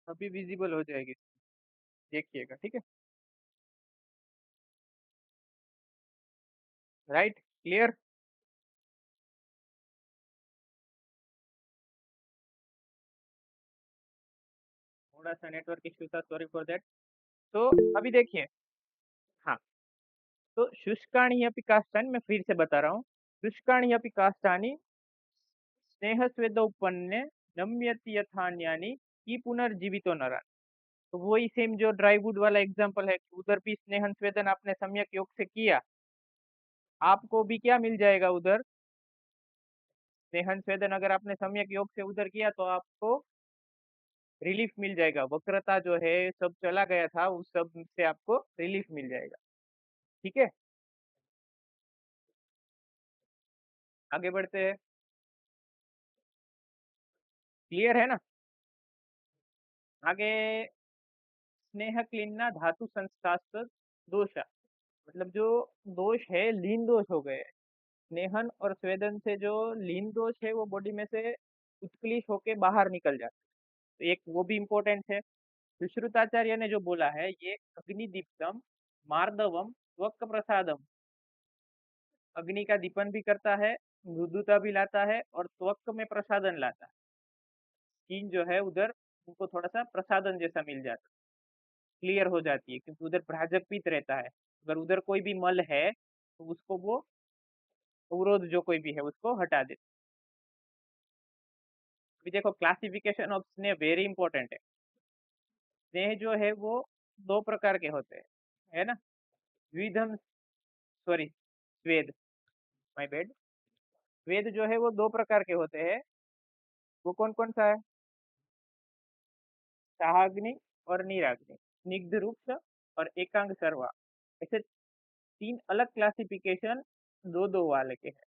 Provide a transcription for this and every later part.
अभी विजिबल हो जाएगी, देखिएगा, ठीक है। Right, clear. थोड़ा सा नेटवर्क इश्यू था, सॉरी फॉर दैट। तो अभी देखिए, हाँ, तो शुष्काणि अपि काष्ठानि, मैं फिर से बता रहा हूँ। शुष्काणि अपि काष्ठानि स्नेह स्वेद उपन्ने नम्यति यथान्यानि की पुनर्जीवितो नरा। तो वही सेम जो ड्राई वुड वाला एग्जांपल है कि उधर भी स्नेहन स्वेदन आपने सम्यक योग से किया, आपको भी क्या मिल जाएगा उधर? स्नेहन स्वेदन अगर आपने सम्यक योग से उधर किया तो आपको रिलीफ मिल जाएगा, वक्रता जो है सब चला गया था, उस सब से आपको रिलीफ मिल जाएगा। ठीक है, आगे बढ़ते हैं। क्लियर है ना? आगे, स्नेह क्लीन्ना धातु संस्थास्थ दोष, मतलब जो दोष है लीन दोष हो गए। स्नेहन और स्वेदन से जो लीन दोष है वो बॉडी में से उत्क्लिश होके बाहर निकल जाता है, तो एक वो भी इम्पोर्टेंट है। सुश्रुताचार्य ने जो बोला है, ये अग्निदीप्तम मार्दवम त्वक प्रसादम, अग्नि का दीपन भी करता है, मृदुता भी लाता है और त्वक में प्रसादन लाता है। स्किन जो है उधर उनको थोड़ा सा प्रसादन जैसा मिल जाता है, क्लियर हो जाती है, क्योंकि उधर प्राजकपित रहता है। अगर उधर कोई भी मल है तो उसको वो अवरोध जो कोई भी है उसको हटा देते। अभी देखो, क्लासिफिकेशन ऑफ स्नेह वेरी इंपॉर्टेंट है। स्नेह जो है वो दो प्रकार के होते हैं, है ना? द्विधम, सॉरी, स्वेद, माय बैड। स्वेद जो है वो दो प्रकार के होते हैं। वो कौन कौन सा है? साहाग्नि और नीराग्नि, स्निग्ध रूप और एकांग सर्वा, ऐसे तीन अलग क्लासिफिकेशन दो दो वाले के हैं।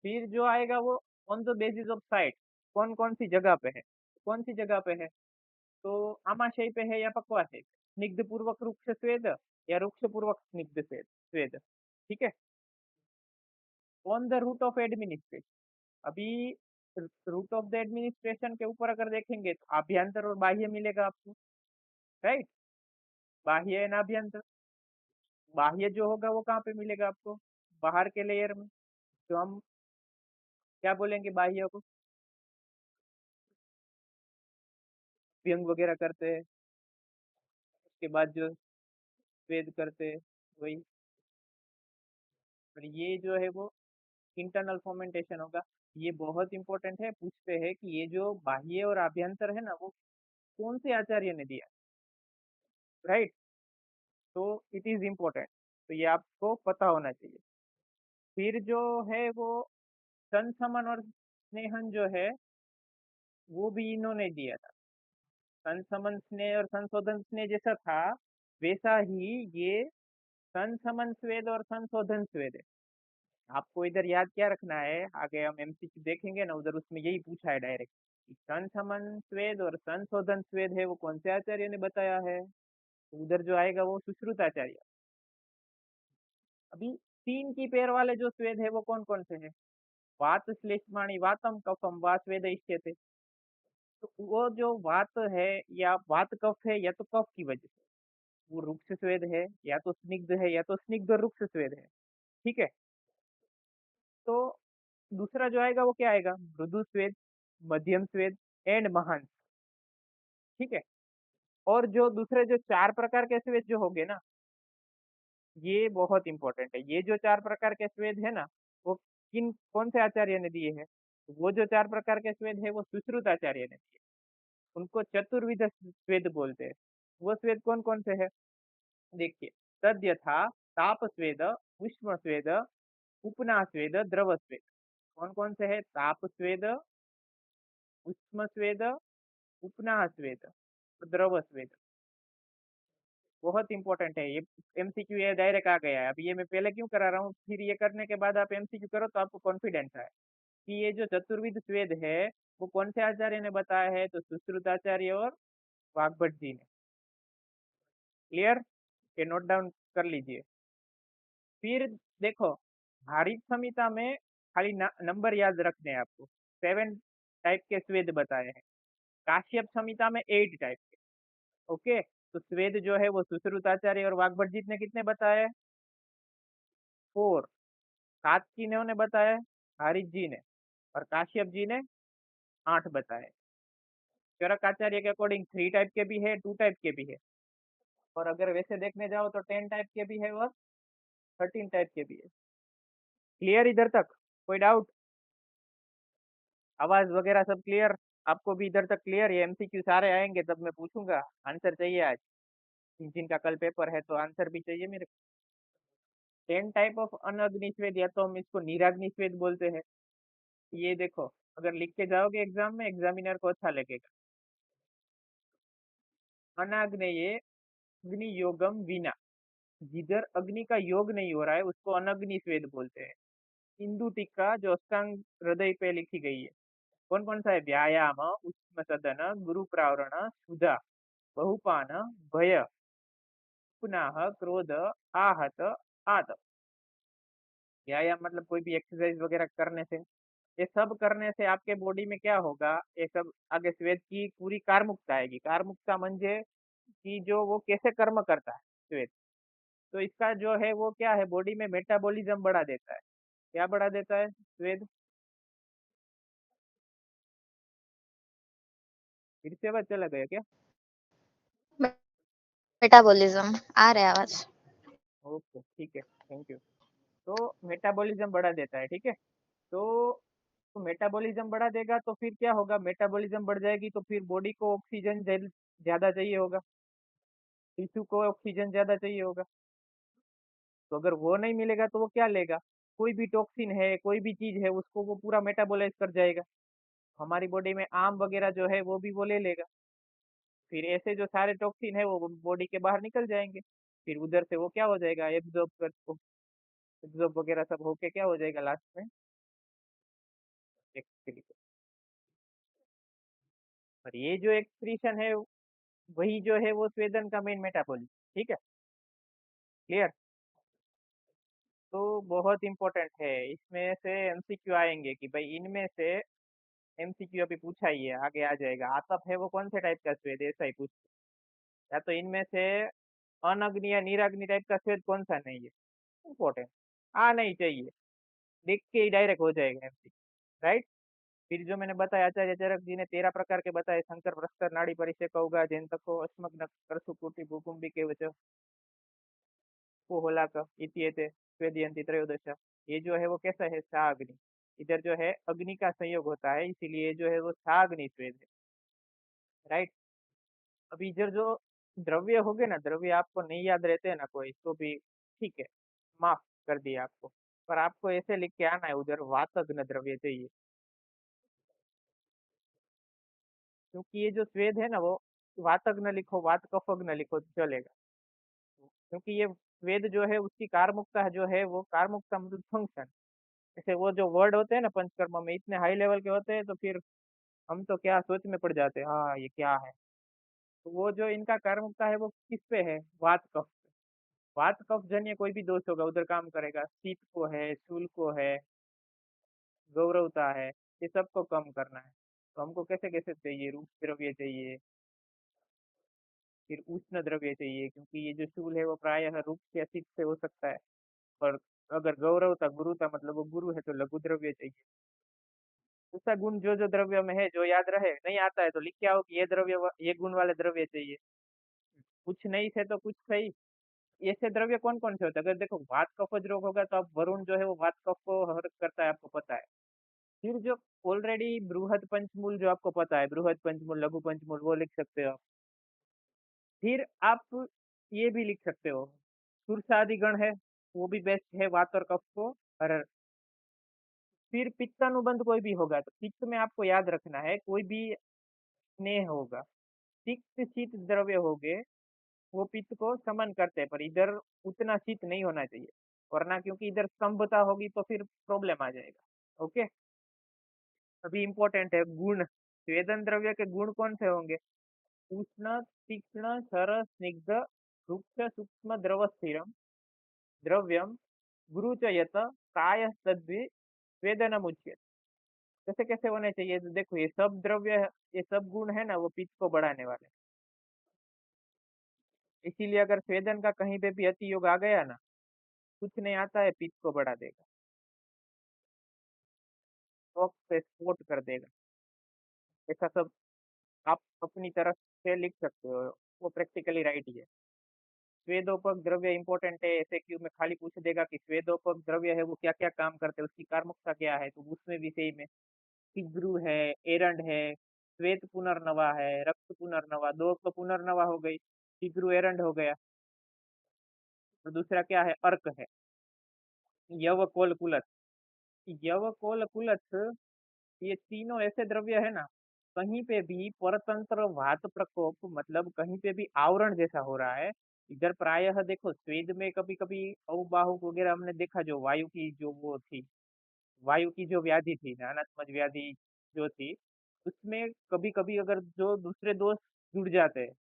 फिर जो आएगा वो on the basis of site, कौन कौन सी जगह पे है, कौन सी जगह पे है। तो आमाशय पे है या पक्वाशय पे, स्निग्ध पूर्वक रुक्ष स्वेद या रुक्ष पूर्वक स्निग्ध स्वेद स्वेद, ठीक है। On the route of administration, अभी रूट ऑफ द एडमिनिस्ट्रेशन के ऊपर अगर देखेंगे तो आभ्यंतर और बाह्य मिलेगा आपको, राइट। बाह्य एंड आभ्यंतर, बाह्य जो होगा वो कहाँ पे मिलेगा आपको? बाहर के लेयर में। तो हम क्या बोलेंगे बाह्य को? व्यंग वगैरह करते हैं, उसके बाद जो स्वेद करते हैं, वही। और ये जो है वो इंटरनल फर्मेंटेशन होगा। ये बहुत इंपॉर्टेंट है, पूछते हैं कि ये जो बाह्य और आभ्यंतर है ना, वो कौन से आचार्य ने दिया, राइट। तो इट इज इम्पोर्टेंट, तो ये आपको पता होना चाहिए। फिर जो है वो संसमन और स्नेहन जो है वो भी इन्होंने दिया था। संसमन स्नेह और संशोधन स्नेह जैसा था, वैसा ही ये संसमन स्वेद और संशोधन स्वेद है। आपको इधर याद क्या रखना है, आगे हम एमसीक्यू देखेंगे ना, उधर उसमें यही पूछा है डायरेक्ट कि संसमन स्वेद और संशोधन स्वेद है वो कौन से आचार्य ने बताया है। तो उधर जो आएगा वो सुश्रुत आचार्य। अभी तीन की पैर वाले जो स्वेद है वो कौन कौन से हैं? वात श्लेष्माणि वातम कफम वा स्वेद इष्यते। तो वो जो वात है या वात कफ है, या तो कफ की वजह से वो रुक्ष स्वेद है, या तो स्निग्ध है, या तो स्निग्ध और रुक्ष स्वेद है, ठीक है। तो दूसरा जो आएगा वो क्या आएगा? मृदु स्वेद, मध्यम स्वेद एंड महान, ठीक है। और जो दूसरे जो चार प्रकार के स्वेद जो होंगे ना, ये बहुत इंपॉर्टेंट है। ये जो चार प्रकार के स्वेद है ना, वो किन कौन से आचार्य ने दिए हैं? वो जो चार प्रकार के स्वेद है वो सुश्रुत आचार्य ने दिए। उनको चतुर्विध स्वेद बोलते हैं। वो स्वेद कौन कौन से है? देखिए, तद यथा ताप स्वेद, उष्ण स्वेद, उपना स्वेद, द्रव स्वेद। कौन कौन से है? ताप स्वेद, उष्ण स्वेद, उपना स्वेद, द्रव स्वेद। बहुत इंपॉर्टेंट है ये। एमसीक्यू ये डायरेक्ट आ गया है, अब ये मैं पहले क्यों करा रहा हूँ, फिर ये करने के बाद आप एमसीक्यू करो तो आपको कॉन्फिडेंस है कि ये जो चतुर्विध स्वेद है वो कौन से आचार्य ने बताया है, तो सुश्रुत आचार्य और वाग्भट जी ने। क्लियर? ये नोट डाउन कर लीजिए। फिर देखो, भारित संहिता में खाली नंबर याद रखने हैं आपको। 7 टाइप के स्वेद बताए हैं। काश्यप संहिता में 8 टाइप के। ओके, तो स्वेद जो है वो सुश्रुताचार्य और वाग्भटजीत ने कितने बताए? 4। सातकिन्हों ने बताए, हारिज जी ने, और काश्यप जी ने 8 बताए। चरक आचार्य के अकॉर्डिंग 3 टाइप के भी है, 2 टाइप के भी है, और अगर वैसे देखने जाओ तो 10 टाइप के भी है और 13 टाइप के भी है। क्लियर इधर तक? कोई डाउट? आवाज वगैरह सब क्लियर? आपको भी इधर तक क्लियर? ये एमसीक्यू सारे आएंगे तब मैं पूछूंगा, आंसर चाहिए आज। जिनका कल पेपर है तो आंसर भी चाहिए मेरे को। 10 टाइप ऑफ अनअग्नि स्वेद, या तो हम इसको निराग्नि स्वेद बोलते हैं। ये देखो, अगर लिख के जाओगे एग्जाम में, एग्जामिनर को अच्छा लगेगा। अनाग्नेये अग्नि योगम विना, जिधर अग्नि का योग नहीं हो रहा है उसको अनग्नि स्वेद बोलते हैं। हिंदू टीका जो अष्टांग हृदय पे लिखी गई है, कौन कौन सा है? व्यायाम, उष्म सदन, गुरु प्रावरण, सुधा, बहुपान, भय, पुनः क्रोध, आहत, आत। व्यायाम मतलब कोई भी एक्सरसाइज वगैरह करने से, ये सब करने से आपके बॉडी में क्या होगा? ये सब आगे श्वेत की पूरी कारमुकता आएगी। कारमुकता म्हणजे कि जो वो कैसे कर्म करता है श्वेत, तो इसका जो है वो क्या है, बॉडी में मेटाबॉलिज्म बढ़ा देता है। क्या बढ़ा देता है श्वेत? फिर से आवाज चला गया क्या? मेटाबॉलिज्म आ रहा है आवाज। ओके ठीक है, थैंक यू। तो मेटाबॉलिज्म बढ़ा देता है, ठीक है। तो मेटाबॉलिज्म बढ़ा देगा तो फिर क्या होगा? मेटाबॉलिज्म बढ़ जाएगी तो फिर बॉडी को ऑक्सीजन ज्यादा चाहिए होगा, टिश्यू को ऑक्सीजन ज्यादा चाहिए होगा। तो अगर वो नहीं मिलेगा तो वो क्या लेगा? कोई भी टॉक्सिन है, कोई भी चीज है, उसको वो पूरा मेटाबोलाइज कर जाएगा। हमारी बॉडी में आम वगैरह जो है वो भी वो ले लेगा। फिर ऐसे जो सारे टॉक्सिन है वो बॉडी के बाहर निकल जाएंगे। फिर उधर से वो क्या हो जाएगा? एब्जॉर्ब वगैरह सब होके क्या हो जाएगा लास्ट में? एक्सक्रीट। और ये जो एक्सक्रीशन है वही जो है वो स्वेदन का मेन मेटाबॉलिज्म। ठीक है, क्लियर? तो बहुत इंपॉर्टेंट है, इसमें से एमसीक्यू आएंगे कि भाई इनमें से, एमसीक्यू अभी पूछा ही है, आगे आ जाएगा। आतप है वो कौन से टाइप का स्वेद है, ऐसा ही पूछ, या तो इनमें से अनग्नि या निराग्नि टाइप का स्वेद कौन सा नहीं है। इंपॉर्टेंट, आ नहीं चाहिए, देख के ही डायरेक्ट हो जाएगा एमसीक्यू, राइट। फिर जो मैंने बताया, आचार्य चरक जी ने 13 प्रकार के बताए, शंकर प्रस्तर नाड़ी परिषेक उगा जैन तको अस्मग्न करसुकुटी भूकुंभी के वच होलाक इत्येते स्वेदयंती त्रयोदश। ये जो है वो कैसा है? साग्नि। इधर जो है अग्नि का संयोग होता है, इसीलिए जो है वो साग्नि स्वेद है, राइट। अब इधर जो द्रव्य हो गए ना, द्रव्य आपको नहीं याद रहते हैं ना कोई, तो भी ठीक है, माफ कर दिया आपको। पर आपको ऐसे लिख के आना है, उधर वातग्न द्रव्य चाहिए, क्योंकि ये जो स्वेद है ना वो वातग्न लिखो, वात कफग्न लिखो तो चलेगा। क्योंकि ये स्वेद जो है उसकी कारमुकता जो है वो कारमुकता मतलब फंक्शन, जैसे वो जो वर्ड होते हैं ना पंचकर्म में इतने हाई लेवल के होते हैं, तो फिर हम तो क्या सोच में पड़ जाते हैं, हाँ ये क्या है। तो वो जो इनका कारमुकता है वो किस पे है? वात कफ। वात कफ जन्य कोई भी दोष होगा उधर काम करेगा। शीत को है, शूल को है, गौरवता है, ये सबको कम करना है। तो हमको कैसे कैसे चाहिए? रूप द्रव्य चाहिए, फिर उष्ण द्रव्य चाहिए, क्योंकि ये जो शूल है वो प्रायः रूप के असित से हो सकता है। और अगर गौरवता गुरुता मतलब वो गुरु है तो लघु द्रव्य चाहिए। उसका गुण जो जो द्रव्य में है जो याद रहे, नहीं आता है तो लिख के आओ कि ये द्रव्य ये गुण वाले द्रव्य चाहिए। कुछ नहीं थे तो कुछ सही। ऐसे द्रव्य कौन कौन से होते हैं? अगर देखो वात कफज रोग होगा तो अब वरुण जो है वो वात कफ को हर करता है, आपको पता है। फिर जो ऑलरेडी बृहद पंचमूल जो आपको पता है, बृहद पंचमूल लघु पंचमूल वो लिख सकते हो। फिर आप ये भी लिख सकते हो, सुरसादि गण है, वो भी बेस्ट है वात और कफ को हर। फिर पित्तानुबंध कोई भी होगा तो पित्त में आपको याद रखना है, कोई भी स्नेह होगा, तिक्त शीत द्रव्य हो गए, वो पित्त को समन करते हैं, पर इधर उतना शीत नहीं होना चाहिए, वरना क्योंकि इधर स्तंभता होगी तो फिर प्रॉब्लम आ जाएगा। ओके, अभी इंपॉर्टेंट है गुण। स्वेदन द्रव्य के गुण कौन से होंगे? उष्ण, तीक्ष्ण, सर, स्निग्ध, रुक्ष, सूक्ष्म, द्रव, स्थिरम, द्रव्यम, गुरु च यत प्राय तद्वि स्वेदनम उच्यते। कैसे कैसे होने चाहिए? तो देखो ये सब द्रव्य, ये सब गुण है ना वो पित्त को बढ़ाने वाले। इसीलिए अगर स्वेदन का कहीं पे भी अति योग आ गया ना, कुछ नहीं आता है, पित्त को बढ़ा देगा, टॉप पे स्पोर्ट कर देगा। ऐसा सब आप अपनी तरफ से लिख सकते हो, वो प्रैक्टिकली राइट ही है। स्वेदोपक द्रव्य इंपॉर्टेंट है, ऐसे क्यों में खाली पूछ देगा कि स्वेदोपक द्रव्य है वो क्या क्या काम करते हैं, उसकी कार्मुकता क्या है, तो उसमें विषय में पिग्रु है, एरंड है, श्वेत पुनर्नवा है, रक्त पुनर्नवा, दो तो पुनर्नवा हो गई, पिग्रु एरंड हो गया, और दूसरा क्या है, अर्क है, यव कोल कुलथ। यव कोल कुलथ, ये तीनों ऐसे द्रव्य है ना, कहीं पे भी परतंत्र वात प्रकोप, मतलब कहीं पे भी आवरण जैसा हो रहा है। इधर प्रायः देखो स्वेद में कभी कभी अवबाहु वगैरह हमने देखा, जो वायु की जो वो थी, वायु की जो व्याधि थी, अनात्मज व्याधि जो थी, उसमें कभी कभी अगर जो दूसरे दोष जुड़ जाते हैं,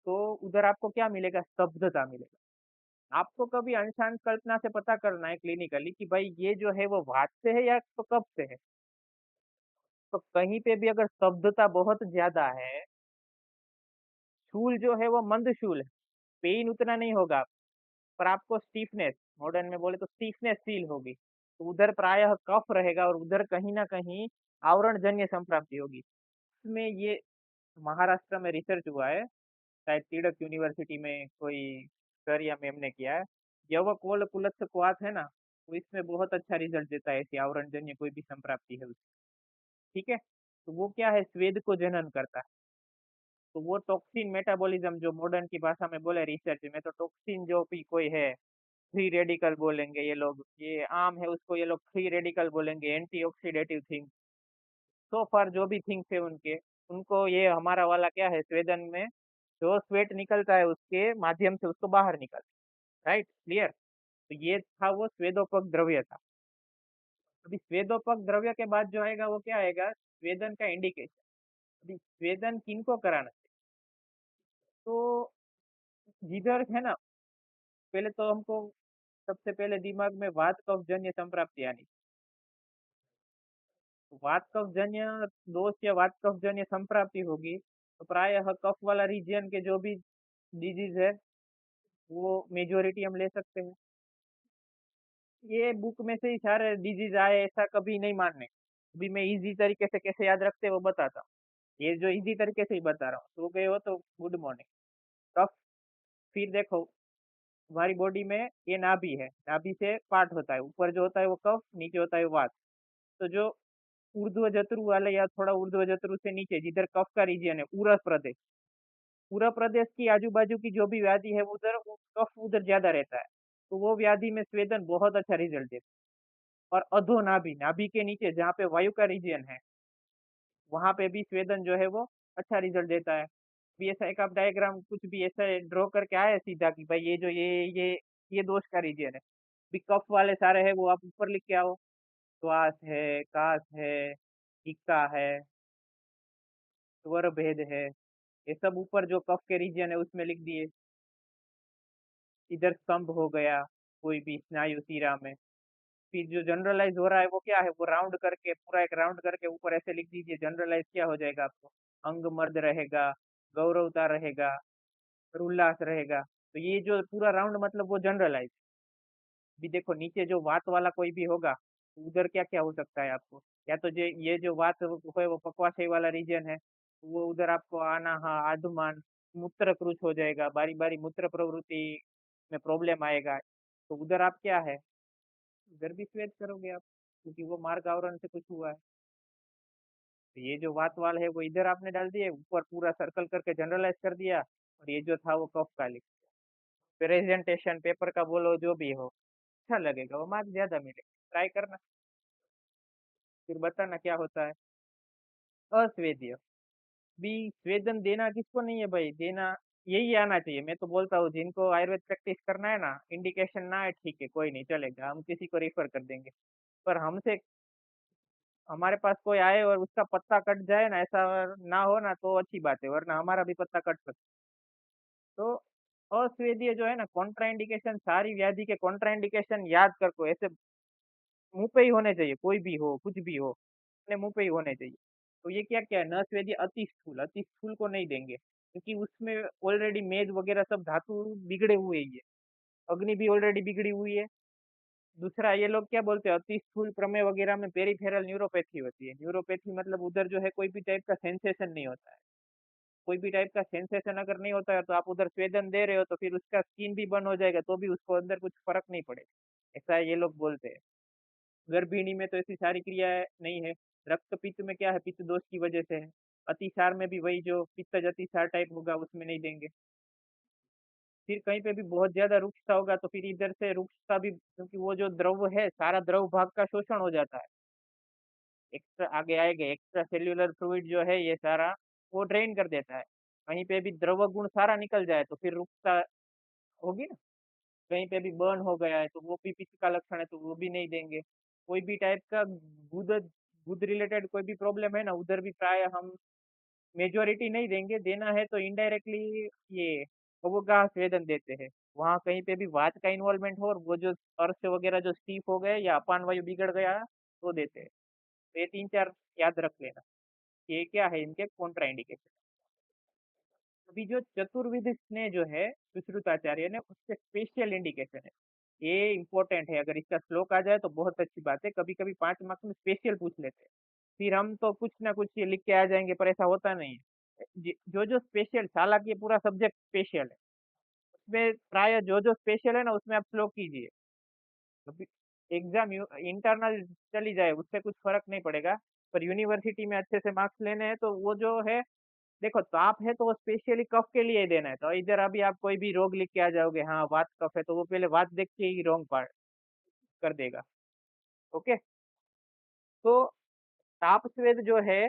तो उधर आपको क्या मिलेगा, स्तब्धता मिलेगा। आपको कभी अंशांश कल्पना से पता करना है क्लिनिकली कि भाई ये जो है वो वात से है या तो कब से है। तो कहीं पे भी अगर स्तब्धता बहुत ज्यादा है, शूल जो है वो मंद शूल है, पेन उतना नहीं होगा, पर आपको स्टीफनेस, मॉडर्न में बोले तो स्टीफनेस फील होगी, तो उधर प्रायः कफ रहेगा, और उधर कहीं ना कहीं आवरण जन्य संप्राप्ति होगी। इसमें ये महाराष्ट्र में रिसर्च हुआ है, शायद तिड़क यूनिवर्सिटी में कोई सर या मैम ने किया है। यव कोल कुलत्थ क्वाथ है ना, तो इसमें बहुत अच्छा रिजल्ट देता है, ऐसी आवरण जन्य कोई भी संप्राप्ति है उसकी। ठीक है, तो वो क्या है, स्वेद को जनन करता है। तो वो टॉक्सिन मेटाबॉलिज्म जो मॉडर्न की भाषा में बोले रिसर्च में, तो टॉक्सिन जो भी कोई है, फ्री रेडिकल बोलेंगे ये लोग, ये आम है उसको ये लोग फ्री रेडिकल बोलेंगे, एंटीऑक्सीडेटिव थिंग, सो फार जो भी थिंग्स है उनके, उनको ये हमारा वाला क्या है, स्वेदन में जो स्वेट निकलता है उसके माध्यम से उसको बाहर निकलता है। Right, clear. तो ये था वो स्वेदोपक द्रव्य था। अभी स्वेदोपक द्रव्य के बाद जो आएगा वो क्या आएगा, स्वेदन का इंडिकेशन। अभी स्वेदन किनको कराना है, तो जिधर है ना, पहले तो हमको सबसे पहले दिमाग में वात कफ जन्य संप्राप्ति आनी। तो वात कफ जन्य दोष या वात कफ जन्य संप्राप्ति होगी, तो प्रायः कफ वाला रीजियन के जो भी डिजीज है वो मेजोरिटी हम ले सकते हैं। ये बुक में से ही सारे डिजीज आए ऐसा कभी नहीं मानने। अभी मैं इजी तरीके से कैसे याद रखते हैं वो बताता हूँ, ये जो इजी तरीके से ही बता रहा हूँ, सो गए हो तो गुड मॉर्निंग। कफ, फिर देखो हमारी बॉडी में ये नाभि है, नाभि से पार्ट होता है, ऊपर जो होता है वो कफ, नीचे होता है वात। तो जो ऊर्ध्व जत्रु वाले या थोड़ा ऊर्ध्व जत्रु से नीचे जिधर कफ का रीजन है, उरस प्रदेश, पूरा प्रदेश की आजू बाजू की जो भी व्याधि है उधर वो कफ उधर ज्यादा रहता है, तो वो व्याधि में स्वेदन बहुत अच्छा रिजल्ट देता है। और अधो नाभि, नाभि के नीचे जहाँ पे वायु का रीजन है, वहां पे भी स्वेदन जो है वो अच्छा रिजल्ट देता है। भी ऐसा एक आप डायग्राम कुछ भी ऐसा ड्रॉ करके आए सीधा कि भाई ये जो ये दोष का रीजन है, भी कफ वाले सारे है वो आप ऊपर लिख के आओ, श्वास है, कास है, हिक्का है, स्वर भेद है, ये सब ऊपर जो कफ के रीजन है उसमें लिख दिए। इधर स्तंभ हो गया, कोई भी स्नायु शिरा में। फिर जो जनरलाइज हो रहा है वो क्या है, वो राउंड करके पूरा एक राउंड करके ऊपर ऐसे लिख दीजिए, जनरलाइज क्या हो जाएगा आपको, अंग मर्द रहेगा, गौरवता रहेगा, उल्लास रहेगा। तो ये जो पूरा राउंड मतलब वो जनरलाइज। भी देखो नीचे जो वात वाला कोई भी होगा, तो उधर क्या क्या हो सकता है आपको, या तो जो ये जो वात है वो पक्वाशय वाला रीजन है, तो वो उधर आपको आना, हाँ आदुमान, मूत्र क्रुच हो जाएगा, बारी बारी मूत्र प्रवृत्ति में प्रॉब्लम आएगा, तो उधर आप क्या है, उधर भी स्वेद करोगे आप, क्योंकि वो मार्ग आवरण से कुछ हुआ है। तो ये जो वात वाल है वो इधर आपने डाल दिए, ऊपर पूरा सर्कल करके जनरलाइज कर दिया, और ये जो था वो कफ का लिख दिया। प्रेजेंटेशन पेपर का बोलो जो भी हो, अच्छा लगेगा, वो मार्क्स ज्यादा मिलेगा, ट्राई करना, फिर बताना क्या होता है। अस्वेद्य, भी स्वेदन देना किसको नहीं है भाई, देना यही आना चाहिए। मैं तो बोलता हूँ जिनको आयुर्वेद प्रैक्टिस करना है ना, इंडिकेशन ना है ठीक है, कोई नहीं चलेगा, हम किसी को रेफर कर देंगे। पर हमसे, हमारे पास कोई आए और उसका पत्ता कट जाए ना, ऐसा ना हो ना, तो अच्छी बात है, वरना हमारा भी पत्ता कट सकता है। तो अस्वेदीय जो है ना, कॉन्ट्राइंडिकेशन, सारी व्याधि के कॉन्ट्राइंडिकेशन याद कर को ऐसे मुंह पे ही होने चाहिए, कोई भी हो कुछ भी हो। अपने मुंह पे ही होने चाहिए। तो ये क्या क्या है, न स्वेदी अति स्थूल को नहीं देंगे, क्योंकि उसमें ऑलरेडी मेद वगैरह सब धातु बिगड़े हुए ही है, अग्नि भी ऑलरेडी बिगड़ी हुई है। दूसरा ये लोग क्या बोलते हैं, अति स्थूल प्रमेय वगैरह में पेरिफेरल न्यूरोपैथी होती है। न्यूरोपैथी मतलब उधर जो है कोई भी टाइप का सेंसेशन नहीं होता है। कोई भी टाइप का सेंसेशन अगर नहीं होता है तो आप उधर स्वेदन दे रहे हो तो फिर उसका स्किन भी बंद हो जाएगा तो भी उसको अंदर कुछ फर्क नहीं पड़ेगा, ऐसा ये लोग बोलते हैं। गर्भिणी में तो ऐसी सारी क्रियाएं नहीं है। रक्त पित्त में क्या है, पित्त दोष की वजह से है। अतिसार में भी वही जो पित्तज अतिसार टाइप होगा उसमें नहीं देंगे। फिर कहीं पे भी बहुत ज्यादा रुक्षता होगा तो फिर इधर से रुक्षता भी, क्योंकि वो जो द्रव है सारा द्रव भाग का शोषण हो जाता है, एक्स्ट्रा आगे आएगा, एक्स्ट्रा सेल्यूलर फ्लूइड जो है ये सारा वो ड्रेन कर देता है। कहीं पे भी द्रव गुण सारा निकल जाए तो फिर रुक्षता होगी ना। कहीं पे भी बर्न हो गया है तो वो भी पित्त का लक्षण है तो वो भी नहीं देंगे। कोई भी टाइप का गुद गुद रिलेटेड कोई भी प्रॉब्लम है ना, उधर भी प्राय हम मेजोरिटी नहीं देंगे, देना है तो इनडायरेक्टली ये अवगाह स्वेदन देते हैं। वहाँ कहीं पे भी वात का इन्वॉल्वमेंट हो और वो जो अर्श वगैरह जो स्टीफ हो गए या अपान वायु बिगड़ गया तो देते हैं। तो ये तीन चार याद रख लेना, ये क्या है इनके कॉन्ट्रा इंडिकेशन। अभी जो चतुर्विध स्नेह जो है सुश्रुताचार्य ने, उसके स्पेशल इंडिकेशन है, ये इंपॉर्टेंट है। अगर इसका श्लोक आ जाए तो बहुत अच्छी बात है, कभी कभी 5 मार्क्स में स्पेशल पूछ लेते हैं। फिर हम तो कुछ ना कुछ ये लिख के आ जाएंगे पर ऐसा होता नहीं है। जो जो स्पेशल, हालांकि ये पूरा सब्जेक्ट स्पेशल है, उसमें प्राय जो जो स्पेशल है ना उसमें आप श्लोक कीजिए। अभी एग्जाम इंटरनल चली जाए उससे कुछ फर्क नहीं पड़ेगा, पर यूनिवर्सिटी में अच्छे से मार्क्स लेने हैं तो वो जो है, देखो ताप है तो वो स्पेशली कफ के लिए ही देना है। तो इधर अभी आप कोई भी रोग लिख के आ जाओगे, हाँ वात कफ है, तो वो पहले वात देख के ही रॉन्ग पार्ट कर देगा। ओके। तो ताप स्वेद जो है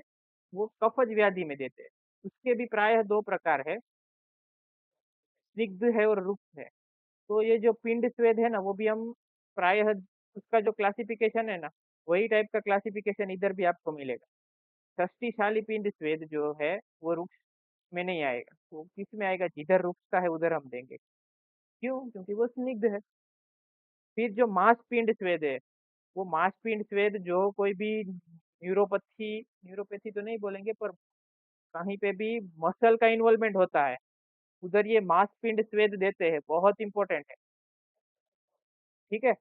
वो कफज व्याधि में देते हैं। उसके भी प्रायः दो प्रकार है, स्निग्ध है और रुक्ष है। तो ये जो पिंड स्वेद है ना वो भी हम प्रायः, उसका जो क्लासिफिकेशन है ना वही टाइप का क्लासिफिकेशन इधर भी आपको मिलेगा। षष्टिशाली पिंड स्वेद जो है वो रुक्ष में नहीं आएगा, वो किस में आएगा, जिधर रुक्ष का है उधर हम देंगे। क्यों? क्योंकि वो स्निग्ध है। फिर जो मांसपिंड स्वेद है, वो मांसपिंड स्वेद जो कोई भी न्यूरोपैथी, न्यूरोपैथी तो नहीं बोलेंगे पर कहीं पे भी मसल का इन्वॉल्वमेंट होता है उधर ये मांसपिंड स्वेद देते हैं, बहुत इंपॉर्टेंट है। ठीक है।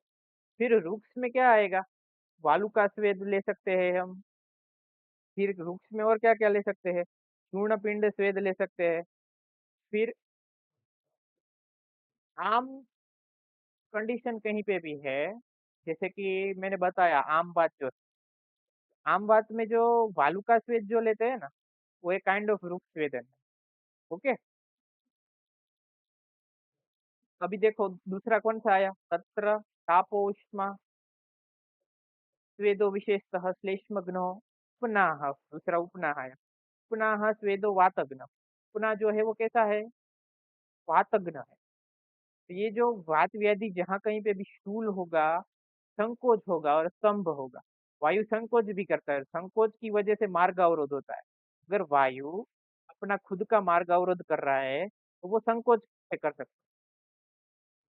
फिर रुक्स में क्या आएगा, वालु का स्वेद ले सकते हैं हम। फिर रुक्स में और क्या क्या ले सकते हैं, चूर्ण पिंड स्वेद ले सकते हैं। फिर आम कंडीशन कहीं पे भी है, जैसे कि मैंने बताया आम बात जो, आम बात में जो वालुका स्वेद जो लेते हैं ना वो एक काइंड ऑफ रूप स्वेदन है। ओके। अभी देखो दूसरा कौन सा आया, तत्र तापोष्मा स्वेदो विशेषतः श्लेष्मग्नो उपनाह, दूसरा उपनाह आया। उपनाह स्वेदो वातग्न, उपनाह जो है वो कैसा है, वातग्न है। तो ये जो वात व्याधि जहाँ कहीं पे भी स्थूल होगा, संकोच होगा और स्तंभ होगा। वायु संकोच भी करता है, संकोच की वजह से मार्ग अवरोध होता है। अगर वायु अपना खुद का मार्ग अवरोध कर रहा है तो वो संकोच से कर सकता है।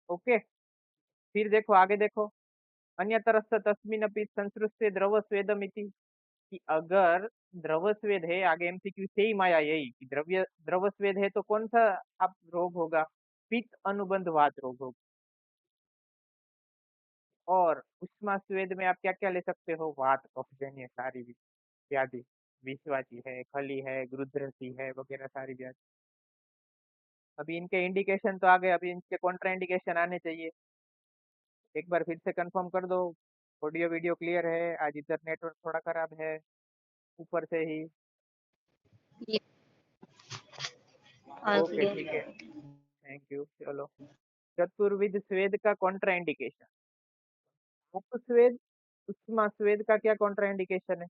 ओके। फिर देखो आगे देखो, अन्य तरह तस्मिन अपि संसृष्टे द्रव स्वेदमिति, कि अगर द्रव स्वेद है, आगे एमसीक्यू सेम आया यही कि द्रव्य द्रव स्वेद है तो कौन सा आप रोग होगा, पित्त अनुबंध वात रोग होगा। और उष्मा स्वेद में आप क्या क्या ले सकते हो, वात कफजन्य सारी व्याधि, विषवाती है, खली है, गुरुद्रसी है वगैरह सारी व्याधि। अभी इनके इंडिकेशन तो आ गए, अभी इनके कॉन्ट्रा इंडिकेशन आने चाहिए। एक बार फिर से कंफर्म कर दो, ऑडियो वीडियो क्लियर है, आज इधर नेटवर्क थोड़ा खराब है ऊपर से ही। ये all ओके clear. ठीक है, थैंक यू। चलो, चतुर्विध स्वेद का कॉन्ट्रा इंडिकेशन। ताप स्वेद, उष्मा स्वेद का क्या कॉन्ट्रा इंडिकेशन है।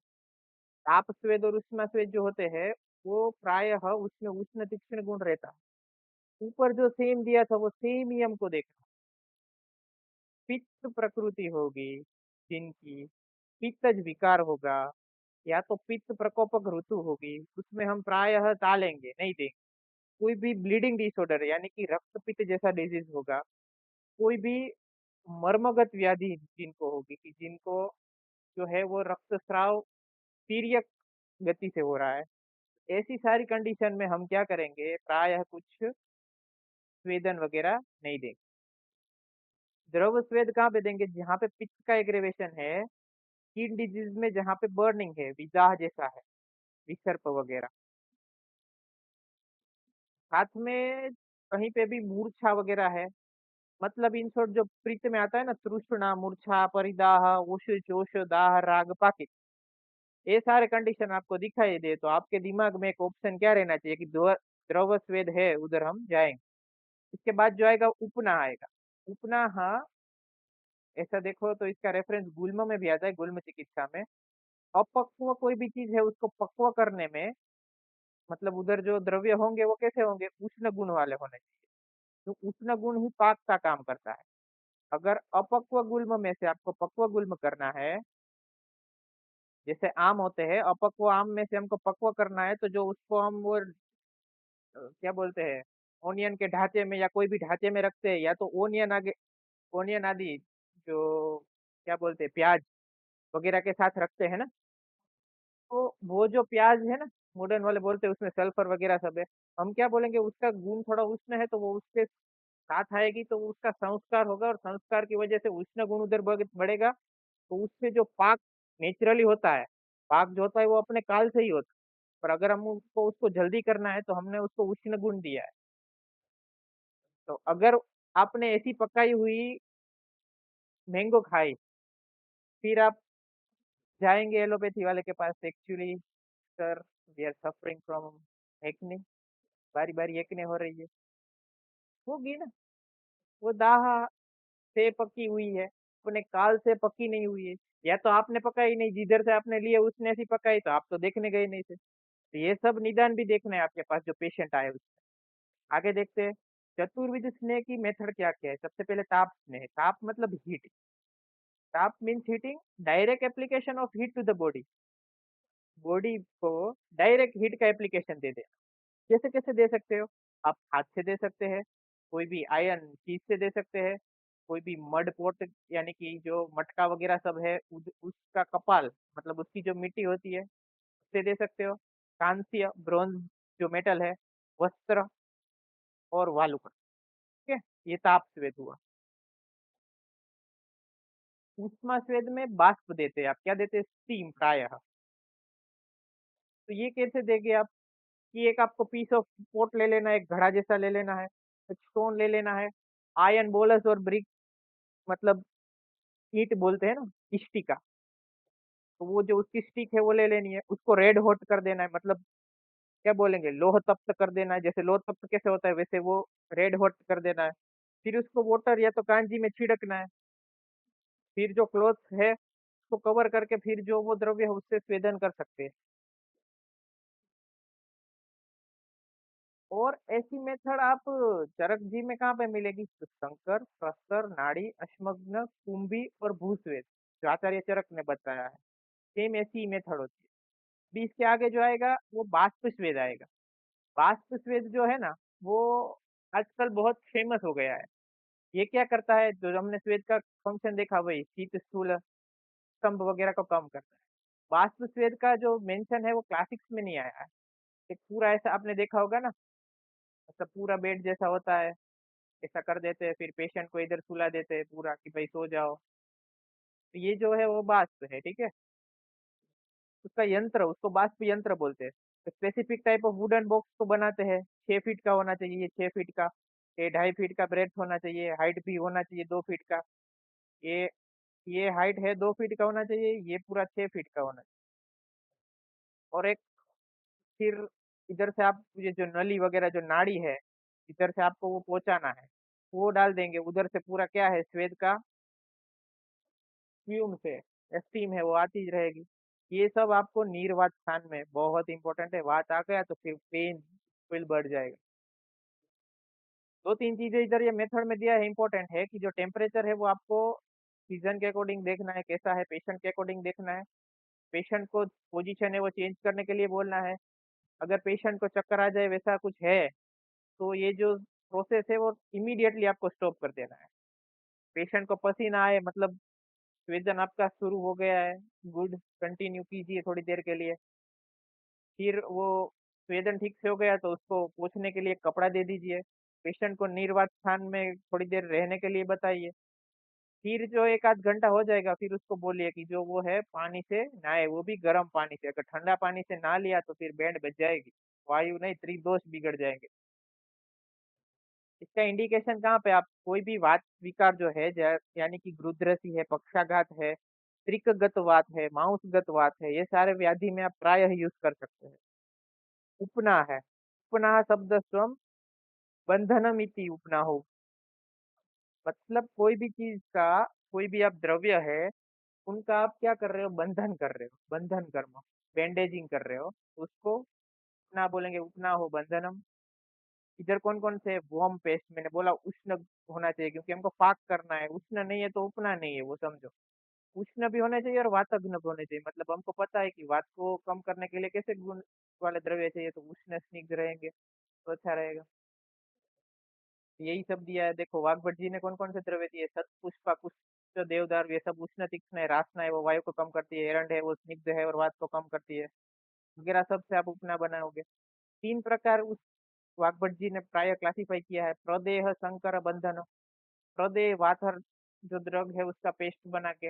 ताप स्वेद और उष्मा स्वेद जो होते हैं वो प्रायः उसमें उष्ण तीक्ष्ण गुण रहता है। ऊपर जो सेम दिया था वो सेम ही हमको देखना। पित्त प्रकृति होगी जिनकी, पित्तज विकार होगा, या तो पित्त प्रकोपक ऋतु होगी, उसमें हम प्रायः टालेंगे, नहीं देंगे। कोई भी ब्लीडिंग डिसऑर्डर यानी कि रक्त पित्त जैसा डिजीज होगा, कोई भी मर्मगत व्याधि जिनको होगी, कि जिनको जो है वो रक्तस्राव तिर्यक गति से हो रहा है। ऐसी सारी कंडीशन में हम क्या करेंगे, प्रायः कुछ स्वेदन वगैरह नहीं देंगे। द्रव स्वेद कहाँ पे देंगे, जहाँ पे पित्त का एग्रेवेशन है, स्किन डिजीज में जहाँ पे बर्निंग है, विदाह जैसा है, विसर्प वगैरह। साथ में कहीं पे भी मूर्छा वगैरह है, मतलब इन शॉर्ट जो प्रीत में आता है ना, तृष्णा, मूर्छा, परिदाह, ओश, जोश, दाह, राग, पाकित, ये सारे कंडीशन आपको दिखाई दे तो आपके दिमाग में एक ऑप्शन क्या रहना चाहिए कि द्रव स्वेद है, उधर हम जाएंगे। इसके बाद जो आएगा उपना आएगा। उपना, हाँ, ऐसा देखो तो इसका रेफरेंस गुल्म में भी आता है, गुल्म चिकित्सा में। अपक्व कोई भी चीज है उसको पक्व करने में, मतलब उधर जो द्रव्य होंगे वो कैसे होंगे, उष्ण गुण वाले होने चाहिए। तो उष्ण गुण ही पाक का काम करता है। अगर अपक्व गुल्म में से आपको पक्व गुल्म करना है, जैसे आम होते हैं, अपक्व आम में से हमको पक्व करना है, तो जो उसको हम वो क्या बोलते हैं, ओनियन के ढांचे में या कोई भी ढांचे में रखते हैं, या तो ओनियन आगे, ओनियन आदि जो क्या बोलते हैं, प्याज वगैरह के साथ रखते हैं ना, तो वो जो प्याज है ना, मॉडर्न वाले बोलते हैं उसमें सल्फर वगैरह सब है। हम क्या बोलेंगे, उसका गुण थोड़ा उष्ण है, तो वो उसके साथ आएगी, तो उसका संस्कार होगा, और संस्कार की वजह से उष्ण गुण उधर बढ़ेगा। तो उससे जो पाक नेचुरली होता है, पाक जो होता है वो अपने काल से ही होता है। पर अगर हम उसको उसको जल्दी करना है, तो हमने उसको उष्ण गुण दिया है। तो अगर आपने ऐसी पकाई हुई मैंगो खाई, फिर आप जाएंगे एलोपैथी वाले के पास, actually sir we are suffering from acne, बारी बारी एक्ने हो रही है, होगी ना, वो दाह से पकी हुई है, अपने काल से पकी नहीं हुई है। या तो आपने पकाई नहीं, जिधर से आपने लिए उसने ऐसी पकाई, तो आप तो देखने गए नहीं थे। तो ये सब निदान भी देखना है आपके पास जो पेशेंट आए उससे। आगे देखते हैं चतुर्विध स्नेह की मेथड क्या क्या है। सबसे पहले ताप स्नेह, ताप मतलब हीट, ताप means heating, direct application of heat to the body, body को डायरेक्ट हीट का एप्लीकेशन दे दे। कैसे कैसे दे सकते हो, आप हाथ से दे सकते हैं, कोई भी आयरन चीज से दे सकते हैं, कोई भी मड पोट यानी कि जो मटका वगैरह सब है, उसका कपाल, मतलब उसकी जो मिट्टी होती है उससे दे सकते हो, कांस्य ब्रोंज जो मेटल है, वस्त्र, और वालुका। ठीक है, ये ताप स्वेद हुआ। ऊष्मा स्वेद में बाष्प देते हैं, आप क्या देते हैं, स्टीम प्रायः। तो ये कैसे देंगे आप, कि एक आपको पीस ऑफ पोट ले लेना है, एक घड़ा जैसा ले लेना है, एक स्टोन ले लेना है, आयरन बोलस और ब्रिक, मतलब ईंट बोलते हैं ना, स्टिका, तो वो जो उसकी स्टिक है वो ले लेनी है, उसको रेड हॉट कर देना है, मतलब क्या बोलेंगे, लोह तप्त कर देना है। जैसे लोह तप्त कैसे होता है, वैसे वो रेड हॉट कर देना है। फिर उसको वाटर या तो कांजी में छिड़कना है, फिर जो क्लॉथ है उसको कवर करके फिर जो वो द्रव्य है उससे स्वेदन कर सकते हैं। और ऐसी मेथड आप चरक जी में कहाँ पे मिलेगी, तो शंकर, प्रस्तर, नाड़ी, अश्मग्न, कुंभी और भूस्वेद, जो आचार्य चरक ने बताया है, सेम ऐसी मेथड होती है। अभी इसके आगे जो आएगा वो बाष्प स्वेद आएगा। बाष्प स्वेद जो है ना, वो आजकल बहुत फेमस हो गया है। ये क्या करता है, जो हमने स्वेद का फंक्शन देखा वही, शीत स्थूल स्तंभ वगैरह को कम करता है। वास्तु स्वेद का जो मेंशन है वो क्लासिक्स में नहीं आया है। एक पूरा ऐसा आपने देखा होगा ना, मतलब पूरा बेड जैसा होता है, ऐसा कर देते हैं, फिर पेशेंट को इधर सुला देते हैं पूरा कि भाई सो जाओ। तो ये जो है वो वास्तु है, ठीक है। उसका यंत्र, उसको वास्तु यंत्र बोलते हैं। Specific type of wooden box को बनाते हैं, 6 फीट का होना चाहिए, ये 6 फीट का, ये 2.5 फीट का ब्रेथ होना चाहिए, हाइट भी होना चाहिए 2 फीट का, ये ये हाइट है 2 फीट का होना चाहिए, ये पूरा 6 फीट का होना चाहिए। और एक, फिर इधर से आप ये जो नली वगैरह जो नाड़ी है, इधर से आपको वो पहुंचाना है, वो डाल देंगे उधर से, पूरा क्या है, स्वेद का फ्यूम से स्टीम है वो आती रहेगी। ये सब आपको निर्वात स्थान में बहुत इंपॉर्टेंट है, वात आ गया तो फिर पेन बिल बढ़ जाएगा। दो तीन चीजें इधर ये मेथड में दिया है, इंपॉर्टेंट है कि जो टेम्परेचर है वो आपको सीजन के अकॉर्डिंग देखना है, कैसा है पेशेंट के अकॉर्डिंग देखना है। पेशेंट को पोजीशन है वो चेंज करने के लिए बोलना है। अगर पेशेंट को चक्कर आ जाए वैसा कुछ है, तो ये जो प्रोसेस है वो इमीडिएटली आपको स्टॉप कर देना है। पेशेंट को पसीना आए, मतलब स्वेदन आपका शुरू हो गया है, गुड, कंटिन्यू कीजिए थोड़ी देर के लिए। फिर वो स्वेदन ठीक से हो गया तो उसको पोंछने के लिए कपड़ा दे दीजिए। पेशेंट को निर्वात स्थान में थोड़ी देर रहने के लिए बताइए। फिर जो एक आध घंटा हो जाएगा फिर उसको बोलिए कि जो वो है पानी से नहाए, वो भी गर्म पानी से। अगर ठंडा पानी से नहा लिया तो फिर बैंड बज जाएगी, वायु नहीं त्रिदोष बिगड़ जाएंगे। इसका इंडिकेशन कहाँ पे, आप कोई भी वात विकार जो है यानी कि गुरुद्रसी है, पक्षाघात है, त्रिकगत वात है, मांसगत वात है, ये सारे व्याधि में आप प्रायः यूज कर सकते हैं। उपना है, उपना शब्द स्वयं बंधनम इति उपना हो, मतलब कोई भी चीज का, कोई भी आप द्रव्य है उनका आप क्या कर रहे हो, बंधन कर रहे हो, बंधन कर्म, बैंडेजिंग कर रहे हो, उसको उपना बोलेंगे, उपना हो बंधनम। इधर कौन कौन से वॉर्म पेस्ट, मैंने बोला उष्ण होना चाहिए क्योंकि हमको फाक करना है, उष्ण नहीं है तो उपना नहीं है, वो समझो। उष्ण भी होने चाहिए और वातग्न भी होने चाहिए, मतलब हमको पता है कि वात को कम करने के लिए कैसे गुण वाले द्रव्य चाहिए, तो उष्ण स्निग्ध रहेंगे तो अच्छा रहेगा। यही सब दिया है, देखो वाग्भट जी ने कौन कौन से द्रव्य दिए, सतपुष्पा कुश देवदार, ये सब उष्ण तीक्ष्ण है, रासना है वो वायु को कम करती है, एरंड है वो स्निग्ध है और वात को कम करती है, वगैरह सब से आप उपना बनाओगे। तीन प्रकार उस वाग्भट जी ने प्राय क्लासिफाई किया है, प्रदेह संकर बंधन। प्रदेह वाथर जो ड्रग है उसका पेस्ट बना के,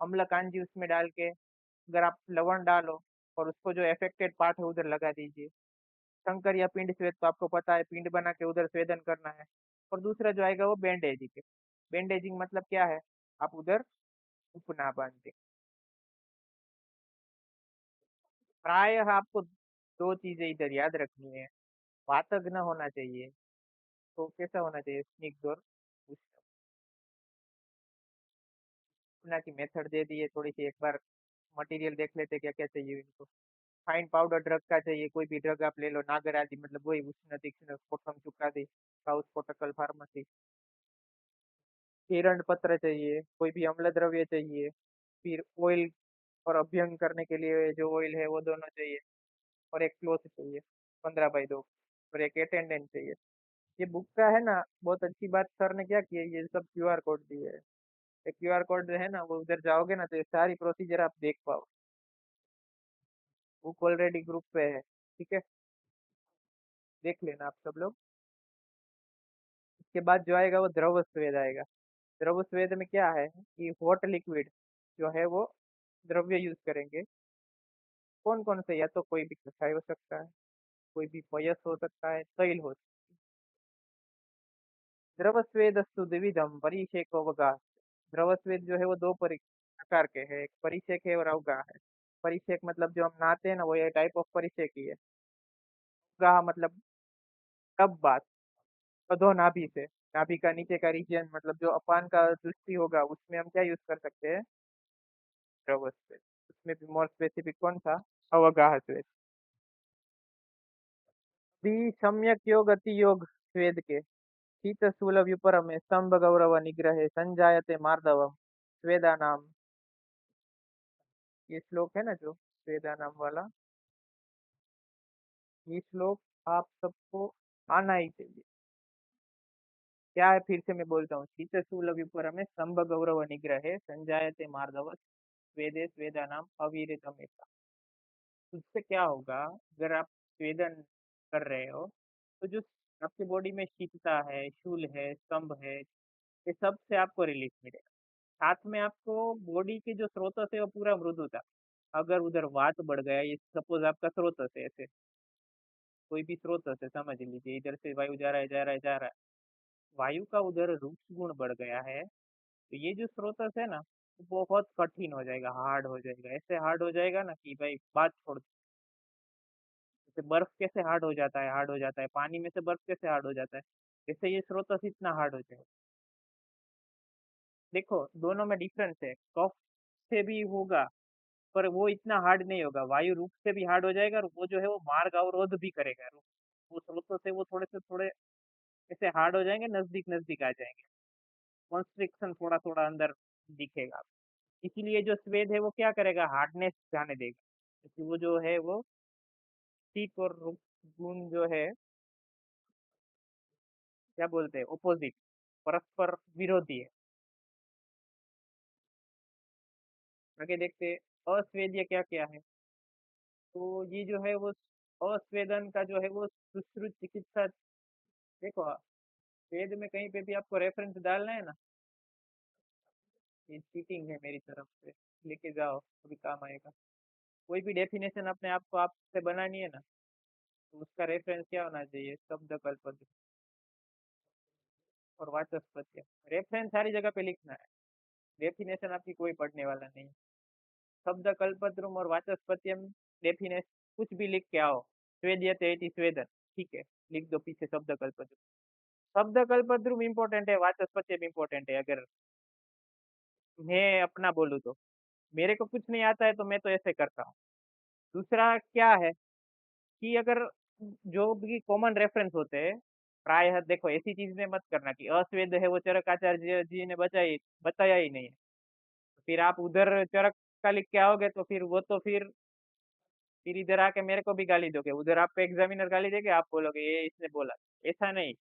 अम्ल कांजी उसमें डाल के, अगर आप लवण डालो और उसको जो अफेक्टेड पार्ट है उधर लगा दीजिए। शंकर या पिंड स्वेद तो आपको पता है, पिंड बना के उधर स्वेदन करना है। और दूसरा जो आएगा वो बैंडेजिंग। बैंडेजिंग मतलब क्या है, आप उधर उपना बांधते। प्रायः आपको दो चीजें इधर याद रखनी है, वातग्न होना चाहिए, तो कैसा होना चाहिए, स्निग्ध और उष्ण। उपना की मेथड दे दी है थोड़ी सी, एक बार मटेरियल देख लेते क्या क्या चाहिए इनको। फाइन पाउडर ड्रग का चाहिए, कोई भी ड्रग आप ले लो, नागर आदि मतलब वही उष्ण तीक्ष्ण स्फोटम चुकादी, साउथ कोटकल फार्मेसी। हिरण पत्र चाहिए, कोई भी अम्ल द्रव्य चाहिए। फिर ऑयल और अभ्यंग करने के लिए जो ऑयल है वो दोनों चाहिए। और एक क्लोथ चाहिए 15 बाई 2, और एक अटेंडेंट चाहिए। ये बुक का है ना, बहुत अच्छी बात सर ने क्या की है, ये सब क्यूआर कोड दिए है। ये क्यूआर कोड जो है ना, वो उधर जाओगे ना तो ये सारी प्रोसीजर आप देख पाओ। बुक ऑलरेडी ग्रुप पे है, ठीक है, देख लेना आप सब लोग। इसके बाद जो आएगा वो द्रव स्वेद आएगा। द्रव स्वेद में क्या है कि हॉट लिक्विड जो है वो द्रव्य यूज करेंगे। कौन कौन से, या तो कोई भी कषाय हो सकता है, कोई भी पयस हो सकता है, तैल हो। द्रव स्वेदस्तु द्विविधम परिषेको अवगाह। द्रव स्वेद जो है वो दो प्रकार के हैं, एक परिषेक है और अवगाह है। परिषेक मतलब जो हम नहाते हैं ना, वो ये टाइप ऑफ परिषेक ही है। अवगाह मतलब तब बात, अधो नाभि से, नाभि का नीचे का रीजन, मतलब जो अपान का दृष्टि होगा उसमें हम क्या यूज कर सकते हैं, द्रव स्वेद। उसमें भी मोर स्पेसिफिक कौन सा, अवगाह स्वेद। भी सम्यक योग अति योग स्वेद के, शीत स्थूल व्युपर में स्तंभ गौरव निग्रहे संजायते मार्दवम स्वेदा नाम। ये श्लोक है ना जो स्वेदा नाम वाला, ये श्लोक आप सबको आना ही चाहिए। क्या है, फिर से मैं बोलता हूँ, शीत स्थूल व्युपर में स्तंभ गौरव निग्रहे संजायते मार्दव स्वेदे स्वेदा नाम अविरतम। उससे क्या होगा, अगर आप स्वेदन कर रहे हो तो जो आपकी बॉडी में शीतता है, शूल है, स्तंभ है, ये सब से आपको रिलीफ मिलेगा। साथ में आपको बॉडी के जो स्रोत है वो पूरा मृदु था। अगर उधर वात बढ़ गया, ये सपोज आपका स्रोत है ऐसे, कोई भी स्रोत है समझ लीजिए, इधर से वायु जा रहा है जा रहा है जा रहा है, वायु का उधर रुक्ष गुण बढ़ गया है, तो ये जो स्रोत है ना, वो बहुत कठिन हो जाएगा, हार्ड हो जाएगा, ऐसे हार्ड हो जाएगा ना कि भाई बात छोड़। जैसे बर्फ कैसे हार्ड हो जाता है, हार्ड हो जाता है, पानी में से बर्फ कैसे हार्ड हो जाता है, जैसे ये स्रोत इतना हार्ड हो जाएगा। देखो दोनों में डिफरेंस है, कफ से भी होगा पर वो इतना हार्ड नहीं होगा, वायु रूप से भी हार्ड हो जाएगा और वो जो है वो मार्ग अवरोध भी करेगा। वो स्रोतों से वो थोड़े से थोड़े ऐसे हार्ड हो जाएंगे, नजदीक नजदीक आ जाएंगे, कॉन्स्ट्रिक्शन थोड़ा थोड़ा अंदर दिखेगा। इसीलिए जो स्वेद है वो क्या करेगा, हार्डनेस जाने देगा, क्योंकि वो जो है वो शीत और गुण जो है, क्या बोलते हैं, ओपोजिट, परस्पर विरोधी है। आगे देखते हैं अस्वेद्य क्या क्या है। तो ये जो है वो अस्वेदन का जो है वो सुश्रुत चिकित्सा। देखो वेद में कहीं पे भी आपको रेफरेंस डालना है ना, ये चीटिंग है मेरी तरफ से, लेके जाओ अभी काम आएगा। कोई भी डेफिनेशन अपने आप को आपसे बनानी है ना, तो उसका रेफरेंस क्या होना चाहिए, शब्द कल्पद्रुम और वाचस्पत्य। रेफरेंस सारी जगह पे लिखना है, डेफिनेशन आपकी कोई पढ़ने वाला नहीं। शब्द कल्पद्रुम और वाचस्पत्यम डेफिनेशन कुछ भी लिख के आओ। स्वेद्यते इति स्वेदन, ठीक है, लिख दो पीछे शब्द कल्पद्रुम। शब्द कल्पद्रुम इंपॉर्टेंट है, वाचस्पत्यम इंपॉर्टेंट है। अगर मैं अपना बोलूँ तो मेरे को कुछ नहीं आता है तो मैं तो ऐसे करता हूँ। दूसरा क्या है कि अगर जो भी कॉमन रेफरेंस होते हैं, प्रायः देखो ऐसी चीज में मत करना कि अस्वेद है वो चरकाचार्य जी ने बताया ही नहीं है। फिर आप उधर चरक का लिख के आओगे तो फिर वो तो फिर इधर आके मेरे को भी गाली दोगे, उधर आपको एग्जामिनर गाली देगे, आप बोलोगे ये इसने बोला। ऐसा नहीं।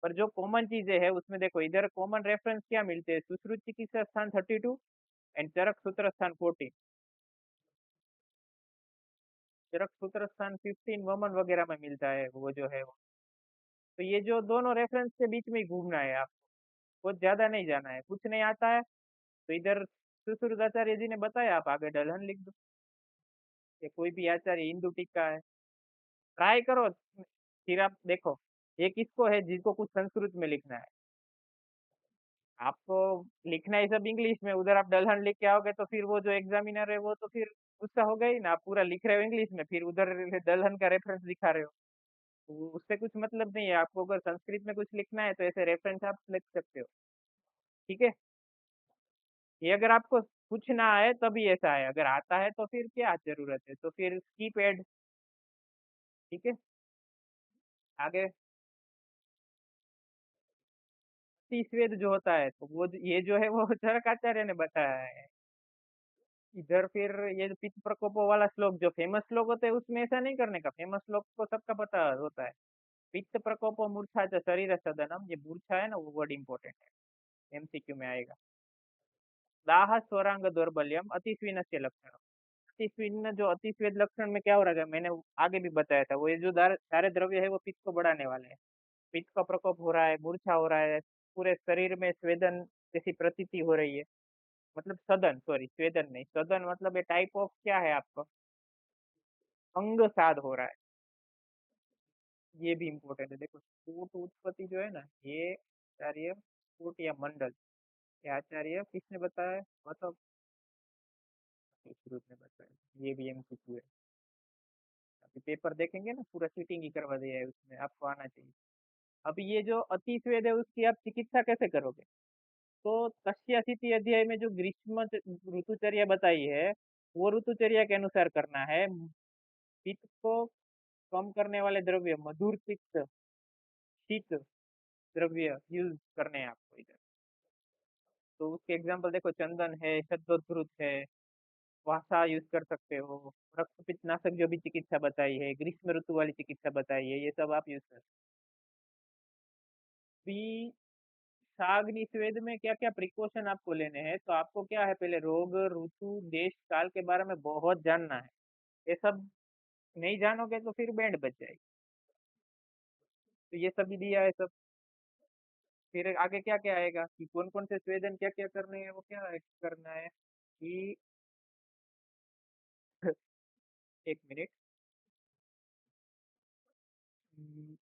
पर जो कॉमन चीजें है उसमें देखो इधर कॉमन रेफरेंस क्या मिलते हैं, सुश्रुत चिकित्सा स्थान 32 एंड चरक सूत्र स्थान 14। चरक सूत्र स्थान 15 वमन वगैरह में मिलता है वो जो है वो। तो ये जो दोनों रेफरेंस के बीच में ही घूमना है आपको, बहुत ज्यादा नहीं जाना है। कुछ नहीं आता है तो इधर सुश्रुताचार्य जी ने बताया, आप आगे डलहन लिख दो। या कोई भी आचार्य हिंदू टीका है, ट्राई करो। फिर आप देखो ये किसको है जिसको कुछ संस्कृत में लिखना है। आपको लिखना है सब इंग्लिश में, उधर आप डलहन लिख के आओगे तो फिर वो जो एग्जामिनर है वो तो फिर गुस्सा हो गई ना, आप पूरा लिख रहे हो इंग्लिश में फिर उधर दलहन का रेफरेंस दिखा रहे हो। तो उससे कुछ मतलब नहीं है। आपको अगर संस्कृत में कुछ लिखना है तो ऐसे रेफरेंस आप लिख सकते हो, ठीक है। ये अगर आपको कुछ ना आए तभी ऐसा है, अगर आता है तो फिर क्या जरूरत है, तो फिर कीप एड, ठीक है। आगे तीसवेद जो होता है तो ये जो है वो चरकाचार्य ने बताया है। इधर फिर ये जो पित्त प्रकोपो वाला श्लोक, जो फेमस श्लोक होते हैं उसमें ऐसा नहीं करने का। फेमस श्लोक को सबका पता होता है। पित्त प्रकोपो मूर्छा च शरीर सदनम, ये मूर्छा है ना वो वर्ड इंपॉर्टेंट है, एमसीक्यू में आएगा। दाह स्वरांग दौर्बल्यम अतिस्विनस्य लक्षण। अतिस्विन जो अतिस्वेद लक्षण में क्या हो रहा है, मैंने आगे भी बताया था, वो ये जो सारे द्रव्य है वो पित्त को बढ़ाने वाले हैं। पित्त का प्रकोप हो रहा है, मूर्छा हो रहा है, पूरे शरीर में स्वेदन जैसी प्रतीति हो रही है। मतलब सदन, सॉरी स्वेदन नहीं, सदन मतलब ये टाइप ऑफ क्या है आपको, अंग साध हो रहा है। ये भी इम्पोर्टेंट है। देखो स्फुट उत्पत्ति जो है ना, ये आचार्य स्फुट या मंडल, ये आचार्य किसने बताया है, मतलब शुरू में बताया। ये भी एमसीक्यू है। अभी पेपर देखेंगे ना, पूरा चीटिंग ही करवा दिया है उसमें, आपको आना चाहिए। अभी ये जो अतिस्वेद है उसकी आप चिकित्सा कैसे करोगे। तो कश्यासिति अध्याय में जो ग्रीष्म ऋतुचर्या बताई है, वो ऋतुचर्या के अनुसार करना है। पित्त को कम करने वाले द्रव्य मधुर पित्त शीत द्रव्य यूज करने हैं आपको इधर। तो उसके एग्जांपल देखो, चंदन है, शतद्रुत है, वासा यूज कर सकते हो। रक्त पित्तनाशक जो भी चिकित्सा बताई है, ग्रीष्म ऋतु वाली चिकित्सा बताई है, ये सब आप यूज कर सकते हो। भी साग्नि स्वेद में क्या क्या प्रिकॉशन आपको लेने हैं, तो आपको क्या है, पहले रोग ऋतु देश काल के बारे में बहुत जानना है। ये सब नहीं जानोगे तो फिर बैंड बच जाएगी। तो ये सब भी दिया है सब। फिर आगे क्या क्या आएगा कि कौन कौन से स्वेदन क्या क्या करने हैं, वो क्या करना है कि एक मिनट। हम्म,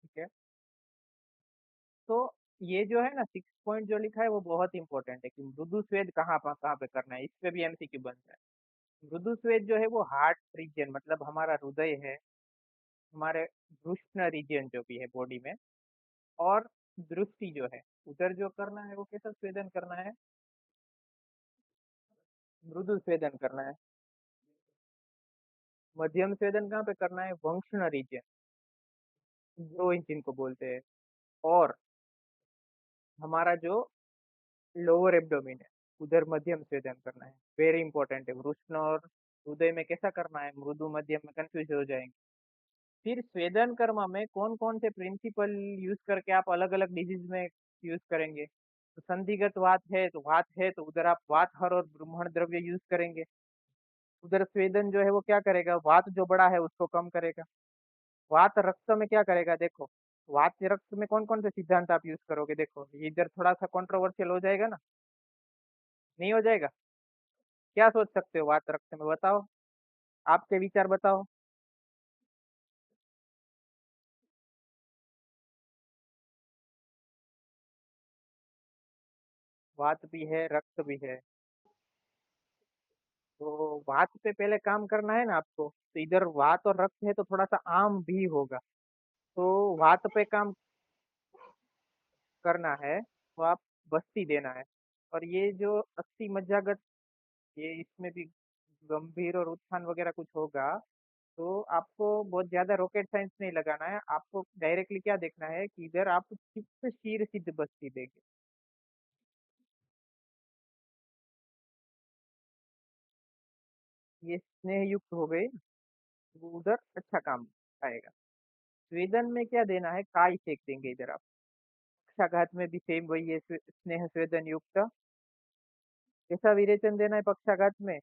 ठीक है। तो ये जो है ना 6 पॉइंट जो लिखा है वो बहुत इंपॉर्टेंट है कि मृदु स्वेद कहाँ पे करना है, इस पे भी एमसीक्यू बनता है। मृदु स्वेद जो है वो हार्ट रीजन, मतलब हमारा हृदय है, हमारे वृष्ण रीजन जो भी है बॉडी में, और दृष्टि जो है उधर जो करना है वो कैसा स्वेदन करना है, मृदु स्वेदन करना है। मध्यम स्वेदन कहाँ पे करना है, वंक्षण रीजन, जो इंच को बोलते हैं। और हमारा जो लोअर एब्डोमिन है उधर मध्यम स्वेदन करना है, वेरी इंपॉर्टेंट है, वृष्ण और हृदय में कैसा करना है, मृदु मध्यम में कंफ्यूज हो जाएंगे। फिर स्वेदन कर्म में कौन कौन से प्रिंसिपल यूज करके आप अलग अलग डिजीज में यूज करेंगे। तो संधिगत वात है तो उधर आप वात हर और ब्रूमण द्रव्य यूज करेंगे। उधर स्वेदन जो है वो क्या करेगा, वात जो बड़ा है उसको कम करेगा। वात रक्त में क्या करेगा देखो, वात रक्त में कौन कौन से सिद्धांत आप यूज करोगे, देखो ये इधर थोड़ा सा कंट्रोवर्शियल हो जाएगा ना, नहीं हो जाएगा। क्या सोच सकते हो वात रक्त में, बताओ, आपके विचार बताओ। वात भी है रक्त भी है, तो वात पे पहले काम करना है ना आपको, तो इधर वात और रक्त है तो थोड़ा सा आम भी होगा। तो वात पे काम करना है तो आप बस्ती देना है। और ये जो अस्थि मज्जागत, ये इसमें भी गंभीर और उत्थान वगैरह कुछ होगा, तो आपको बहुत ज्यादा रॉकेट साइंस नहीं लगाना है, आपको डायरेक्टली क्या देखना है कि इधर आप चित्त शीर सिद्ध बस्ती देंगे। ये स्नेह युक्त हो गई, वो उधर अच्छा काम आएगा। स्वेदन में क्या देना है, काय सेक देंगे इधर आप। पक्षाघात में भी सेम वही है, स्नेह स्वेदन युक्त। कैसा विरेचन देना है पक्षाघात में,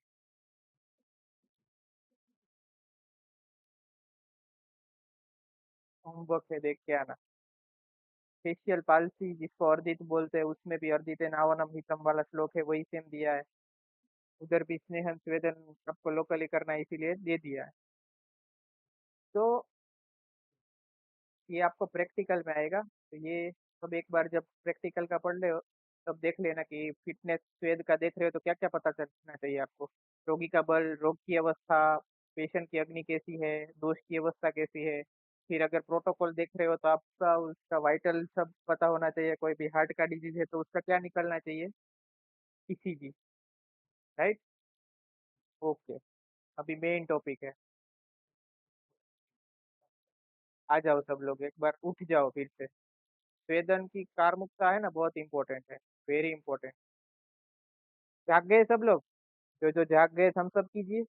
होमवर्क है देख के आना। फेशियल पाल्सी जिसको अर्दित बोलते हैं, उसमें भी अर्दिते नावनम हितम वाला श्लोक है, वही सेम दिया है। उधर भी स्नेहन स्वेदन आपको लोकली करना है, इसीलिए दे दिया है। तो ये आपको प्रैक्टिकल में आएगा, तो ये सब एक बार जब प्रैक्टिकल का पढ़ ले हो, तब देख लेना कि फिटनेस स्वेद का देख रहे हो तो क्या क्या पता चलना चाहिए आपको। रोगी का बल, रोग की अवस्था, पेशेंट की अग्नि कैसी है, दोष की अवस्था कैसी है। फिर अगर प्रोटोकॉल देख रहे हो तो आपका उसका वाइटल सब पता होना चाहिए, कोई भी हार्ट का डिजीज है तो उसका क्या निकलना चाहिए, ईसीजी, राइट। ओके, अभी मेन टॉपिक है। आ जाओ सब लोग, एक बार उठ जाओ फिर से। स्वेदन की कारमुकता है ना, बहुत इंपॉर्टेंट है, वेरी इंपॉर्टेंट। जाग गए सब लोग, जो जो जाग गए हम सब कीजिए,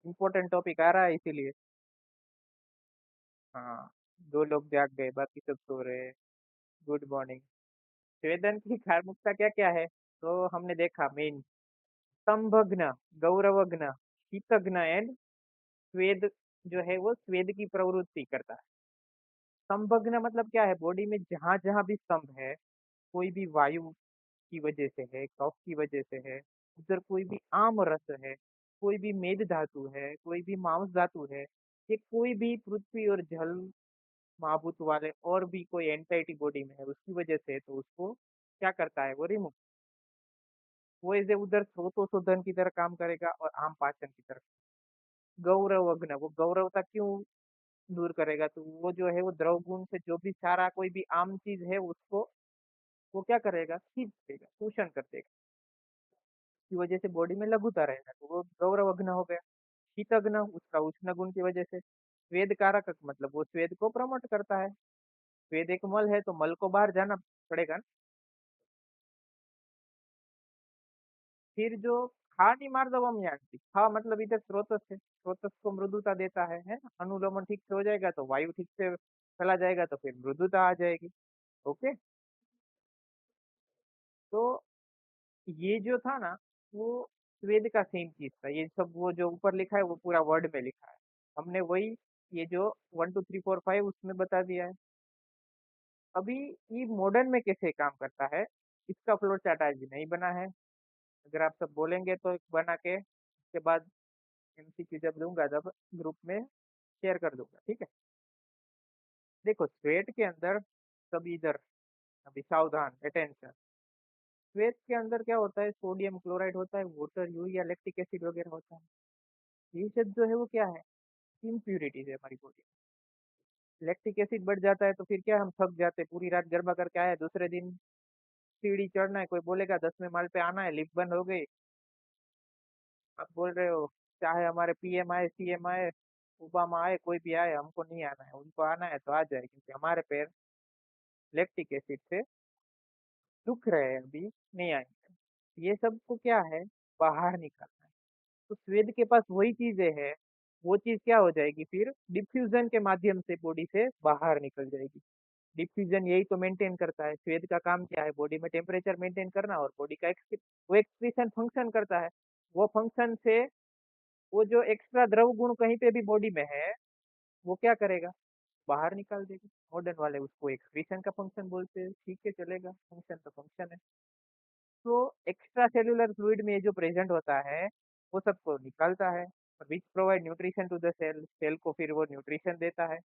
इंपॉर्टेंट टॉपिक आ रहा है इसीलिए। हाँ, दो लोग जाग गए, बाकी सब सो रहे हैं। Good morning. स्वेदन की कारमुकता क्या क्या है, तो हमने देखा मेन, संभग्न, गौरवग्न, शीतघ्न एंड स्वेद, जो है वो स्वेद की प्रवृत्ति करता है। संभग्न मतलब क्या है, बॉडी में जहां जहां भी स्तंभ है, कोई भी वायु की वजह से है, कफ की वजह से है, उधर कोई भी आम रस है, कोई भी मेद धातु है, कोई भी मांस धातु है, ये कोई भी पृथ्वी और जल महाभूत वाले और भी कोई एंटाइटी बॉडी में है उसकी वजह से, तो उसको क्या करता है वो रिमूव। वो ऐसे उधर स्रोतोशोधन की तरह काम करेगा और आम पाचन की तरह। गौरव अग्न, वो गौरवता क्यों दूर करेगा, तो वो जो है वो द्रव गुण से जो भी सारा कोई भी आम चीज है उसको वो क्या करेगा, खींच देगा, शोषण कर देगा। की वजह से बॉडी में लघुता रहेगा, तो वो गौरव अग्न हो गया। शीतघ्न उसका उष्ण गुण की वजह से। स्वेद कारक मतलब वो स्वेद को प्रमोट करता है। स्वेद एक मल है तो मल को बाहर जाना पड़ेगा ना। फिर जो खानी मार्दवम यान्ति, खा मतलब इधर स्रोतस है, स्रोतस को मृदुता देता है ना। अनुलोमन ठीक से हो जाएगा तो वायु ठीक से चला जाएगा तो फिर मृदुता आ जाएगी। ओके। तो ये जो था ना, वो स्वेद का सेम चीज था, ये सब वो जो ऊपर लिखा है वो पूरा वर्ड में लिखा है। हमने वही, ये जो 1 2 3 4 5 उसमें बता दिया है। अभी ये मॉडर्न में कैसे काम करता है, इसका फ्लो चार्ट आज नहीं बना है। अगर आप सब बोलेंगे तो एक बना के उसके बाद एमसीक्यू जब दूंगा तब ग्रुप में शेयर कर दूंगा, ठीक है। देखो स्वेट के अंदर, सब इधर, अभी सावधान, अटेंशन। स्वेट के अंदर क्या होता है, सोडियम क्लोराइड होता है, वाटर यूरिया लैक्टिक एसिड वगैरह होता है। ये सब जो है वो क्या है, इम्प्यूरिटीज है हमारी बॉडी। लैक्टिक एसिड बढ़ जाता है तो फिर क्या, हम थक जाते हैं, पूरी रात गरबा करके आए, दूसरे दिन सीढ़ी चढ़ना है, कोई बोलेगा 10वें माल पे आना है, लिफ्ट बंद हो गई। आप बोल रहे हो चाहे हमारे पीएम आए, सीएम आए, ओबामा आए, कोई भी आए, हमको नहीं आना है, उनको आना है तो आ जाए, क्योंकि हमारे पैर लैक्टिक एसिड से दुख रहे हैं, अभी नहीं आएंगे। ये सब को क्या है, बाहर निकालना है। तो स्वेद के पास वही चीजें है, वो चीज क्या हो जाएगी फिर डिफ्यूजन के माध्यम से बॉडी से बाहर निकल जाएगी। डिफ्यूजन यही तो मेंटेन करता है, स्वेद का काम क्या है, बॉडी में टेम्परेचर मेंटेन करना, और बॉडी का वो एक्सक्रीशन फंक्शन करता है। वो फंक्शन से वो जो एक्स्ट्रा द्रव गुण कहीं पे भी बॉडी में है, वो क्या करेगा, बाहर निकाल देगा। मॉडर्न वाले उसको एक्सक्रीशन का फंक्शन बोलते हैं, ठीक है चलेगा, फंक्शन तो फंक्शन है। तो एक्स्ट्रा सेल्यूलर फ्लूइड में जो प्रेजेंट होता है वो सबको निकालता है, which provide nutrition to the cell, cell को फिर वो न्यूट्रिशन देता है।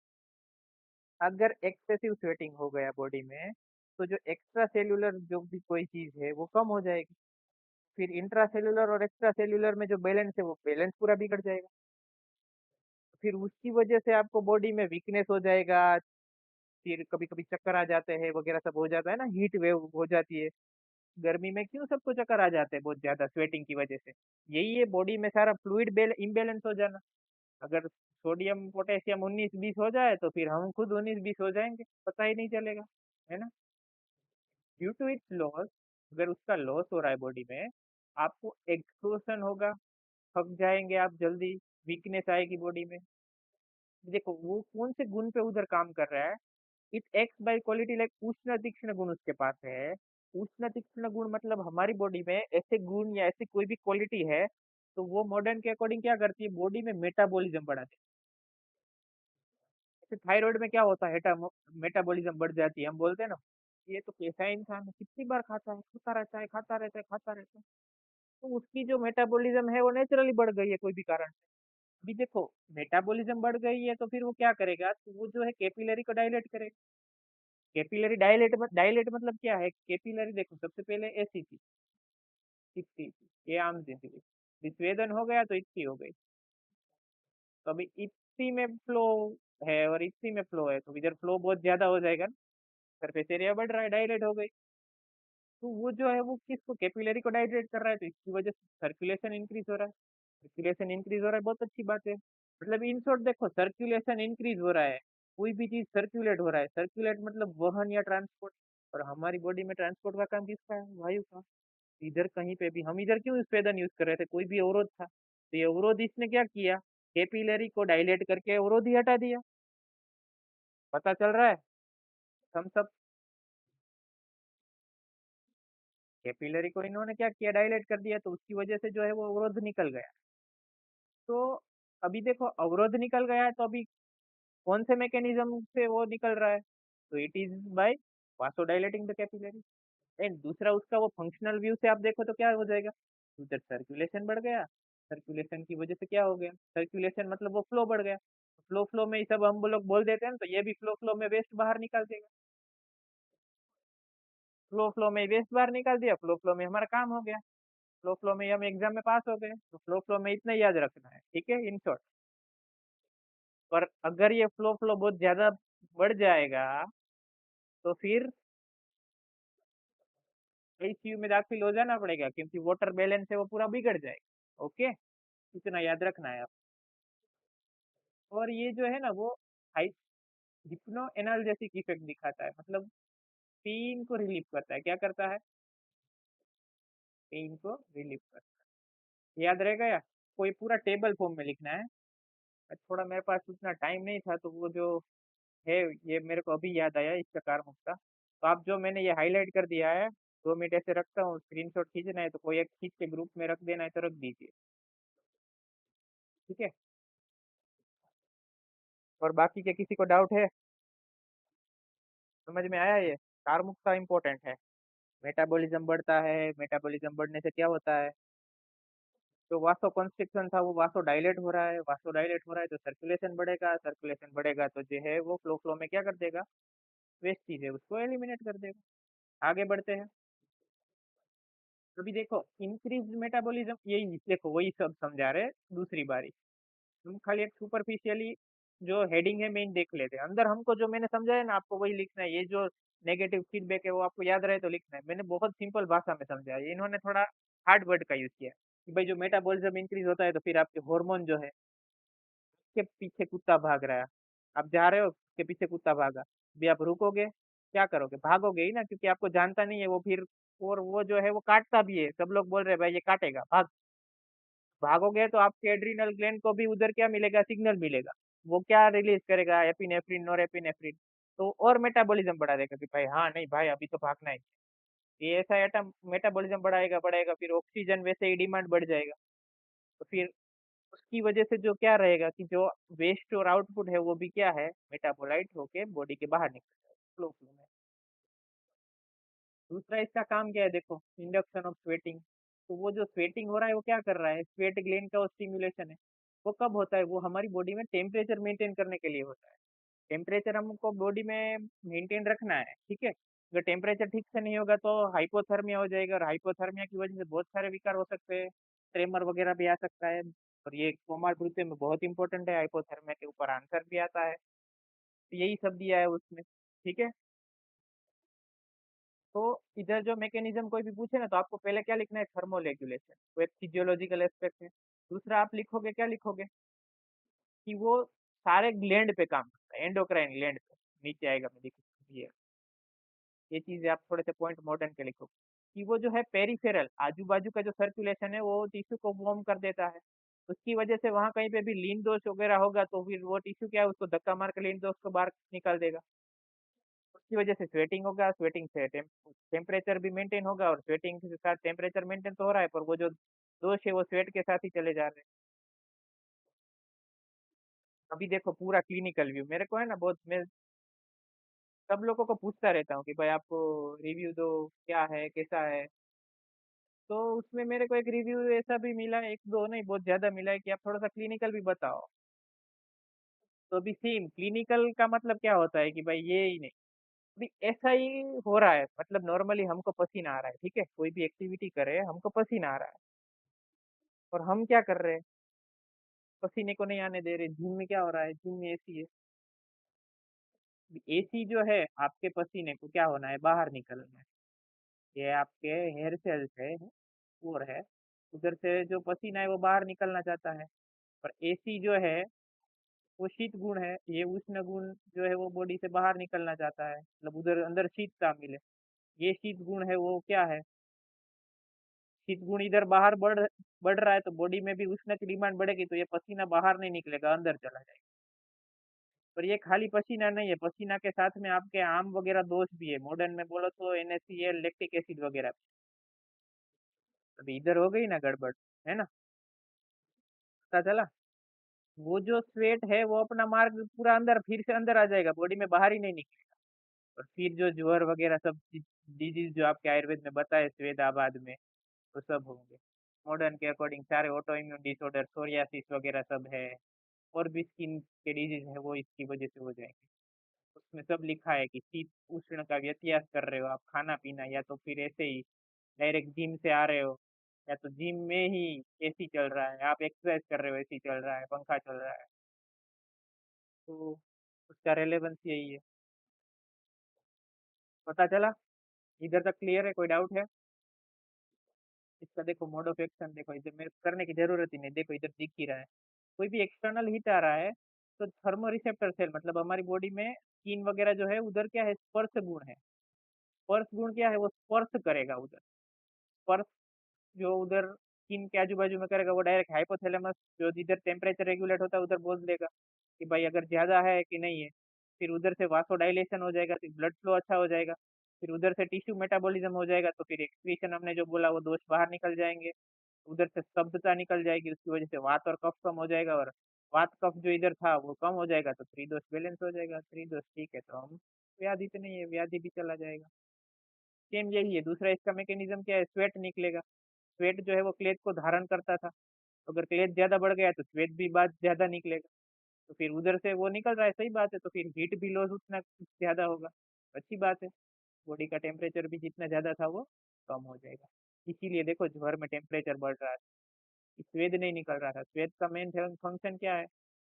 अगर एक्सेसिव स्वेटिंग हो गया बॉडी में, तो जो एक्स्ट्रा सेल्यूलर जो भी कोई चीज है वो कम हो जाएगी, फिर इंट्रा सेल्यूलर और एक्स्ट्रा सेल्यूलर में जो बैलेंस है वो बैलेंस पूरा बिगड़ जाएगा। फिर उसकी वजह से आपको बॉडी में वीकनेस हो जाएगा, फिर कभी कभी चक्कर आ जाते हैं वगैरह सब हो जाता है ना, हीट वेव हो जाती है। गर्मी में क्यों सबको चक्कर आ जाते हैं बहुत ज्यादा स्वेटिंग की वजह से, यही है बॉडी में सारा फ्लूइड इम्बेलेंस हो जाना। अगर सोडियम पोटेशियम 19-20 हो जाए तो फिर हम खुद 19-20 हो जाएंगे, पता ही नहीं चलेगा, है ना। ड्यू टू इट्स लॉस, अगर उसका लॉस हो रहा है बॉडी में, आपको एक्सोशन होगा, थक जाएंगे आप जल्दी, वीकनेस आएगी बॉडी में। देखो वो कौन से गुण पे उधर काम कर रहा है, it x bye quality like उष्ण तीक्ष्ण गुण उसके पास है। उष्ण तीक्ष्ण गुण मतलब हमारी बॉडी में ऐसे गुण या ऐसी कोई भी क्वालिटी है, तो वो मॉडर्न के अकॉर्डिंग क्या करती है, बॉडी में मेटाबॉलिज्म बढ़ाती है। जैसे थायराइड में क्या होता है, मेटाबॉलिज्म बढ़ जाती है, हम बोलते हैं ना ये तो कैसा इंसान है, कितनी बार खाता है, खाता रहता है, खाता रहता है, खाता रहता है। तो उसकी जो मेटाबॉलिज्म है वो नेचुरली बढ़ गई है कोई भी कारण से। अभी देखो, मेटाबॉलिज्म बढ़ गई है तो फिर वो क्या करेगा, तो वो जो है कैपिलरी को डायलेट करेगा। कैपिलरी डायलेट, डायलेट मतलब क्या है, कैपिलरी देखो सबसे पहले ऐसी थी, इतनी थी, ये आम सी थी, विस्वेदन हो गया तो इतनी हो गई। तो अभी इतनी में फ्लो है और इतनी में फ्लो है, तो इधर फ्लो बहुत ज्यादा हो जाएगा ना, सरफेस एरिया बढ़ रहा है, डायलेट हो गई। तो वो जो है वो किसको, कैपिलरी को डायलेट कर रहा है, तो इसकी वजह से सर्कुलेशन इंक्रीज हो रहा है। सर्कुलेशन इंक्रीज हो रहा है, बहुत अच्छी बात है। मतलब इन शॉर्ट देखो, सर्कुलेशन इंक्रीज हो रहा है, कोई भी चीज सर्कुलेट हो रहा है, सर्कुलेट मतलब वहन या ट्रांसपोर्ट। और हमारी बॉडी में ट्रांसपोर्ट का काम किसका है, वायु का। इधर कहीं पे भी हम इधर क्यों स्वेदन यूज कर रहे थे, कोई भी अवरोध था तो ये अवरोध इसने क्या किया, कैपिलरी को डायलेट करके अवरोध ही हटा दिया। पता चल रहा है, हम सब कैपिलरी को इन्होंने क्या किया, डायलेट कर दिया, तो उसकी वजह से जो है वो अवरोध निकल गया। तो अभी देखो अवरोध निकल गया है, तो अभी कौन से मैकेनिज्म से वो निकल रहा है, तो it is by vasodilating the capillary. And दूसरा उसका वो फंक्शनल व्यू से आप देखो तो क्या हो जाएगा, उधर सर्कुलेशन बढ़ गया, सर्कुलेशन की वजह से क्या हो गया, सर्कुलेशन मतलब वो फ्लो बढ़ गया, फ्लो फ्लो में ही सब हम लोग बोल देते हैं ना, तो ये भी फ्लो फ्लो में वेस्ट बाहर निकाल देगा। फ्लो फ्लो में वेस्ट बाहर निकाल दिया, फ्लो फ्लो में हमारा काम हो गया, फ्लो फ्लो में ही हम एग्जाम में पास हो गए। तो फ्लो फ्लो में इतना ही याद रखना है, ठीक है, इन शॉर्ट। पर अगर ये फ्लो फ्लो बहुत ज्यादा बढ़ जाएगा, तो फिर आईसीयू में दाखिल हो जाना पड़ेगा, क्योंकि वाटर बैलेंस है वो पूरा बिगड़ जाएगा। ओके, इतना याद रखना है आप। और ये जो है ना वो हाई हिप्नो एनाल्जेसिक इफेक्ट दिखाता है, मतलब पेन को रिलीफ करता है, क्या करता है, पेन को रिलीफ करता है। याद रहेगा या कोई पूरा टेबल फॉर्म में लिखना है। थोड़ा मेरे पास उतना टाइम नहीं था, तो वो जो है ये मेरे को अभी याद आया इसका कारमुक्ता। तो आप जो मैंने ये हाईलाइट कर दिया है, 2 मिनट ऐसे रखता हूँ, स्क्रीनशॉट खींचना है तो कोई एक खींच के ग्रुप में रख देना है, तो रख दीजिए, ठीक है। और बाकी के किसी को डाउट है, समझ में आया ये, कारमुक्ता इंपॉर्टेंट है। मेटाबॉलिज्म बढ़ता है, मेटाबॉलिज्म बढ़ने से क्या होता है, जो वासो कंस्ट्रिक्शन था वो वासो डायलेट हो रहा है, वासो डायलेट हो रहा है तो सर्कुलेशन बढ़ेगा, सर्कुलेशन बढ़ेगा तो जो है वो फ्लो फ्लो में क्या कर देगा, वेस्ट चीज है उसको एलिमिनेट कर देगा। आगे बढ़ते हैं। अभी देखो इंक्रीज मेटाबॉलिज्म, यही देखो वही सब समझा रहे हैं, दूसरी बारी हम खाली एक सुपरफिशियली जो हेडिंग है मेन देख लेते हैं, अंदर हमको जो मैंने समझाया ना आपको वही लिखना है। ये जो नेगेटिव फीडबैक है वो आपको याद रहे तो लिखना है, मैंने बहुत सिंपल भाषा में समझाया, ये इन्होंने थोड़ा हार्ड वर्ड का यूज किया कि भाई जो मेटाबॉलिज्म इंक्रीज होता है तो फिर आपके हार्मोन जो है, के पीछे कुत्ता भाग रहा है, आप जा रहे हो उसके पीछे कुत्ता भागा, भी आप रुकोगे, क्या करोगे, भागोगे ही ना, क्योंकि आपको जानता नहीं है वो फिर, और वो जो है वो काटता भी है, सब लोग बोल रहे हैं भाई ये काटेगा, भाग। भागोगे तो आपके एड्रिनल ग्लैंड को भी उधर क्या मिलेगा, सिग्नल मिलेगा। वो क्या रिलीज करेगा, एपिनेफ्रिन, नॉरएपिनेफ्रिन। तो और मेटाबॉलिज्म बढ़ा देगा कि भाई हाँ नहीं भाई अभी तो भागना है। ये ऐसा एटम मेटाबॉलिज्म बढ़ाएगा बढ़ाएगा, फिर ऑक्सीजन वैसे ही डिमांड बढ़ जाएगा। तो फिर उसकी वजह से जो क्या रहेगा कि जो वेस्ट और आउटपुट है वो भी क्या है, मेटाबोलाइट होके बॉडी के बाहर निकल जाएगा फ्लो फ्लो में। दूसरा इसका काम क्या है देखो, इंडक्शन ऑफ स्वेटिंग। तो वो जो स्वेटिंग हो रहा है वो क्या कर रहा है, स्वेट ग्लैंड का वो स्टिमुलेशन है। वो कब होता है, वो हमारी बॉडी में टेम्परेचर मेंटेन करने के लिए होता है। टेम्परेचर हमको बॉडी में मेंटेन रखना है, ठीक है। अगर टेम्परेचर ठीक से नहीं होगा तो हाइपोथर्मिया हो जाएगा, और हाइपोथर्मिया की वजह से बहुत सारे विकार हो सकते हैं। ट्रेमर वगैरह भी आ सकता है। और ये कोमार मृत्यु में बहुत इंपॉर्टेंट है, हाइपोथर्मिया के ऊपर आंसर भी आता है। तो यही सब दिया है उसमें, ठीक है। तो इधर जो मैकेनिज्म कोई भी पूछे ना, तो आपको पहले क्या लिखना है, थर्मोरेगुलेशन। वो एक फिजियोलॉजिकल एस्पेक्ट है। दूसरा आप लिखोगे, क्या लिखोगे, कि वो सारे ग्लैंड पे काम करता है, एंडोक्राइन ग्लैंड पे। नीचे आएगा, मैं दिख ये चीजें आप थोड़े से पॉइंट मॉडर्न के लिखो। कि वो जो है पेरिफेरल, आजू बाजू का जो सर्कुलेशन है वो टिश्यू को वार्म कर देता है। उसकी वजह से वहां कहीं पे भी लीन दोष वगैरह होगा तो फिर वो टिश्यू क्या है, उसको धक्का मार के लीन दोष को बाहर निकाल देगा। उसकी वजह से स्वेटिंग होगा, स्वेटिंग से टेम्परेचर भी मेंटेन होगा, और स्वेटिंग के साथ टेम्परेचर मेंटेन तो हो रहा है, पर वो जो दोष है वो स्वेट के साथ ही चले जा रहे हैं। अभी देखो पूरा क्लिनिकल व्यू मेरे को है ना, बहुत मैं सब लोगों को पूछता रहता हूँ कि भाई आपको रिव्यू दो, क्या है कैसा है। तो उसमें मेरे को एक रिव्यू ऐसा भी मिला है, एक दो नहीं बहुत ज्यादा मिला है, कि आप थोड़ा सा क्लिनिकल भी बताओ। तो अभी सेम क्लिनिकल का मतलब क्या होता है कि भाई ये ही नहीं, अभी ऐसा ही हो रहा है, मतलब नॉर्मली हमको पसीना आ रहा है, ठीक है, कोई भी एक्टिविटी करे हमको पसीना आ रहा है, और हम क्या कर रहे हैं, पसीने को नहीं आने दे रहे। जिम में क्या हो रहा है, जिम में एसी है। एसी जो है आपके पसीने को क्या होना है, बाहर निकलना है। ये आपके हेयर सेल्स है और है, उधर से जो पसीना है वो बाहर निकलना चाहता है। पर एसी जो है वो शीत गुण है, ये उष्ण गुण जो है वो बॉडी से बाहर निकलना चाहता है, मतलब उधर अंदर शीतता मिले। ये शीत गुण है वो क्या है, शीत गुण इधर बाहर बढ़ रहा है, तो बॉडी में भी उष्ण की डिमांड बढ़ेगी, तो ये पसीना बाहर नहीं निकलेगा, अंदर चला जाएगा। पर ये खाली पसीना नहीं है, पसीना के साथ में आपके आम वगैरह दोष भी है, मॉडर्न में बोलो तो NaCl, लैक्टिक एसिड वगैरह। अभी इधर हो गई ना गड़बड़, है ना, पता चला। वो जो स्वेट है वो अपना मार्ग पूरा अंदर, फिर से अंदर आ जाएगा, बॉडी में बाहर ही नहीं निकलेगा। और फिर जो ज्वर वगैरह सब डिजीज जो आपके आयुर्वेद में बताए स्वेदाबाद में, वो सब होंगे। मॉडर्न के अकॉर्डिंग सारे ऑटो इम्यून डिसऑर्डर, सोरियासिस वगैरह सब है, और भी स्किन के डिजीज है वो इसकी वजह से हो जाएंगे। उसमें सब लिखा है कि शीत उष्ण का व्यत्यास कर रहे हो आप, खाना पीना, या तो फिर ऐसे ही डायरेक्ट जिम से आ रहे हो, या तो जिम में ही एसी चल रहा है, आप एक्सरसाइज कर रहे हो एसी चल रहा है, पंखा चल रहा है। तो उसका रेलेवेंस यही है। पता चला, इधर तक क्लियर है, कोई डाउट है। इसका देखो मोड ऑफ एक्शन, देखो इधर मेरे को करने की जरूरत ही नहीं, देखो इधर दिख ही रहा है। कोई भी एक्सटर्नल हीट आ रहा है तो थर्मो रिसेप्टर सेल, मतलब हमारी बॉडी में स्किन वगैरह जो है उधर क्या है, स्पर्श गुण है। स्पर्श गुण क्या है, वो स्पर्श करेगा उधर। स्पर्श जो उधर स्किन के आजू बाजू में करेगा वो डायरेक्ट हाइपोथैलेमस, जो जिधर टेम्परेचर रेगुलेट होता है उधर बोल देगा कि भाई अगर ज्यादा है कि नहीं है। फिर उधर से वासोडाइलेशन हो जाएगा, फिर ब्लड फ्लो अच्छा हो जाएगा। फिर उधर से टिश्यू मेटाबॉलिज्म हो जाएगा, तो फिर एक्सक्रीशन हमने जो बोला वो दोष बाहर निकल जाएंगे। उधर से स्तब्धता निकल जाएगी, उसकी वजह से वात और कफ कम हो जाएगा, और वात कफ जो इधर था वो कम हो जाएगा, तो त्रिदोष बैलेंस हो जाएगा। त्रिदोष ठीक है, तो हम व्याधि तो नहीं है, व्याधि भी चला जाएगा। सेम यही है। दूसरा इसका मैकेनिज्म क्या है, स्वेट निकलेगा। स्वेट जो है वो क्लेथ को धारण करता था, अगर क्लेथ ज्यादा बढ़ गया तो स्वेट भी बात ज्यादा निकलेगा। तो फिर उधर से वो निकल रहा है, सही बात है, तो फिर हीट भी लॉस उतना ज्यादा होगा, अच्छी बात है। बॉडी का टेम्परेचर भी जितना ज्यादा था वो कम हो जाएगा। इसीलिए देखो ज्वर में टेम्परेचर बढ़ रहा है, स्वेद नहीं निकल रहा था। स्वेद का मेन फंक्शन क्या है,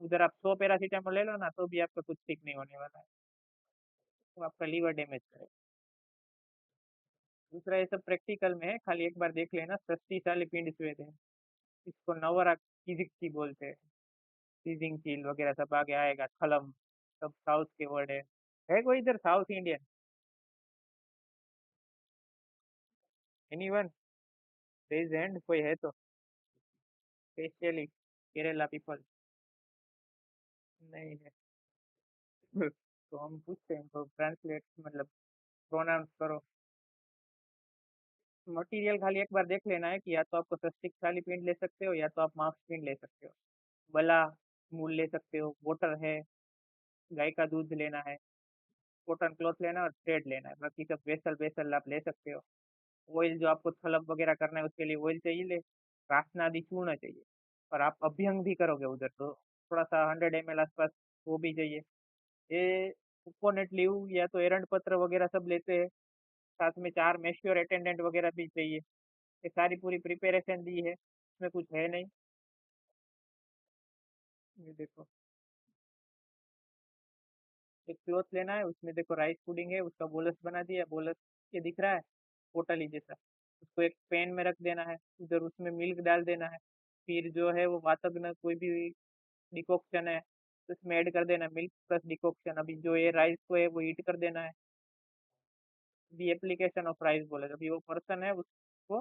उधर आप 100 पैरासीटामोल ले लो ना तो भी आपका कुछ ठीक नहीं होने वाला है, वो आपका लीवर डैमेज करेगा। दूसरा ये सब प्रैक्टिकल में है, खाली एक बार देख लेना। शक्तिशाली पिंड स्वेद है, इसको नवरा फिजिक्स बोलते हैं। सीजिंग चील वगैरह सब आगे आएगा, थलम, सब साउथ के वर्ड है कोई इधर South Indian, anyone, raise hand कोई है तो। स्पेशली केरला पीपल नहीं है। तो हम पूछते हैं तो ट्रांसलेट मतलब प्रोनाउंस करो। मटेरियल खाली एक बार देख लेना है कि या तो आपको सस्टिक खाली पेंट ले सकते हो या तो आप मार्क्स पेंट ले सकते हो। बला मूल ले सकते हो, वाटर है, गाय का दूध लेना है, कॉटन क्लॉथ लेना है और थ्रेड लेना है। बाकी सब वेसल वेसल आप ले सकते हो। ऑयल जो आपको थलग वगैरह करना है उसके लिए ऑयल चाहिए ले। रासना आदि चूर्ण चाहिए। और आप अभ्यंग भी करोगे उधर तो थोड़ा सा 100 ml आसपास वो भी चाहिए। ये कोकोनट लीव या तो एरंड पत्र वगैरह सब लेते हैं। साथ में 4 मेश्योर अटेंडेंट वगैरह भी चाहिए। ये सारी पूरी प्रिपरेशन दी है, इसमें कुछ है नहीं। ये देखो, एक क्लॉथ लेना है, उसमें देखो राइस पुडिंग है, उसका बोलस बना दिया। बोलस ये दिख रहा है पोटली जैसा। उसको एक पैन में रख देना है, उधर उसमें मिल्क डाल देना है। फिर जो है वो वातग्न कोई भी डिकॉक्शन है तो उसमें ऐड कर देना, मिल्क प्लस डिकॉक्शन। अभी जो ये राइस को है वो हीट कर देना है। दी एप्लीकेशन ऑफ राइस बोले अभी वो पर्सन है उसको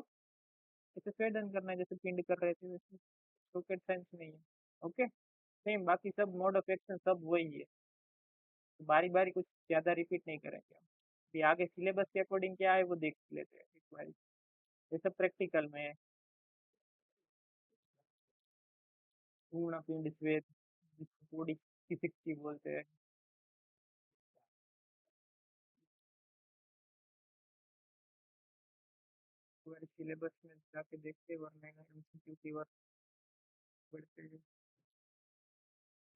ऐसे स्वेदन करना है जैसे पिंड कर रहे थे वैसे। रॉकेट साइंस नहीं है। ओके, सेम बाकी सब मोड ऑफ एक्शन सब वही है। तो बारी बारी कुछ ज्यादा रिपीट नहीं करेंगे हम। अभी आगे सिलेबस के अकॉर्डिंग क्या है वो देख लेते हैं एक बार। ये सब प्रैक्टिकल में है। पूर्ण पिंड श्वेत जिसको बॉडी की सिक्सटी बोलते हैं। पूरे सिलेबस में जाके देखते हैं वरना एमसीक्यू की वर्क बढ़ते हैं।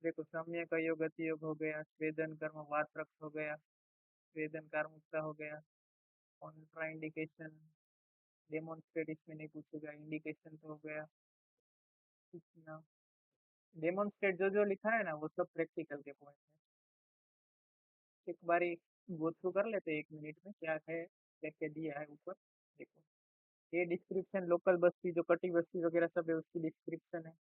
देखो, साम्य का योग अति योग हो गया, स्वेदन कर्म वात्रक हो गया, स्वेदन कार्मुकता हो गया, कॉन्ट्रा इंडिकेशन, डेमोन्स्ट्रेट इसमें नहीं पूछेगा, इंडिकेशन तो हो गया। डेमोन्स्ट्रेट जो जो लिखा है ना वो सब प्रैक्टिकल के पॉइंट है। एक बारी गो थ्रू कर लेते हैं 1 मिनट में क्या है, क्या क्या दिया है ऊपर। देखो, ये डिस्क्रिप्शन लोकल बस्ती जो कटी बस्ती वगैरह सब है उसकी डिस्क्रिप्शन है।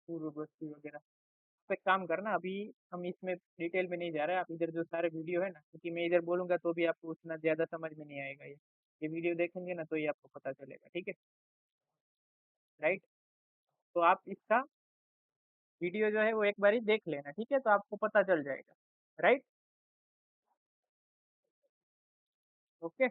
पूर्व बस्ती वगैरह। आप एक काम करना, अभी हम इसमें डिटेल में नहीं जा रहे हैं। आप इधर जो सारे वीडियो है ना, क्योंकि मैं इधर बोलूंगा तो भी आपको उतना ज्यादा समझ में नहीं आएगा। ये वीडियो देखेंगे ना तो ये आपको पता चलेगा, ठीक है? राइट। तो आप इसका वीडियो जो है वो एक बारी देख लेना, ठीक है? तो आपको पता चल जाएगा। राइट। ओके।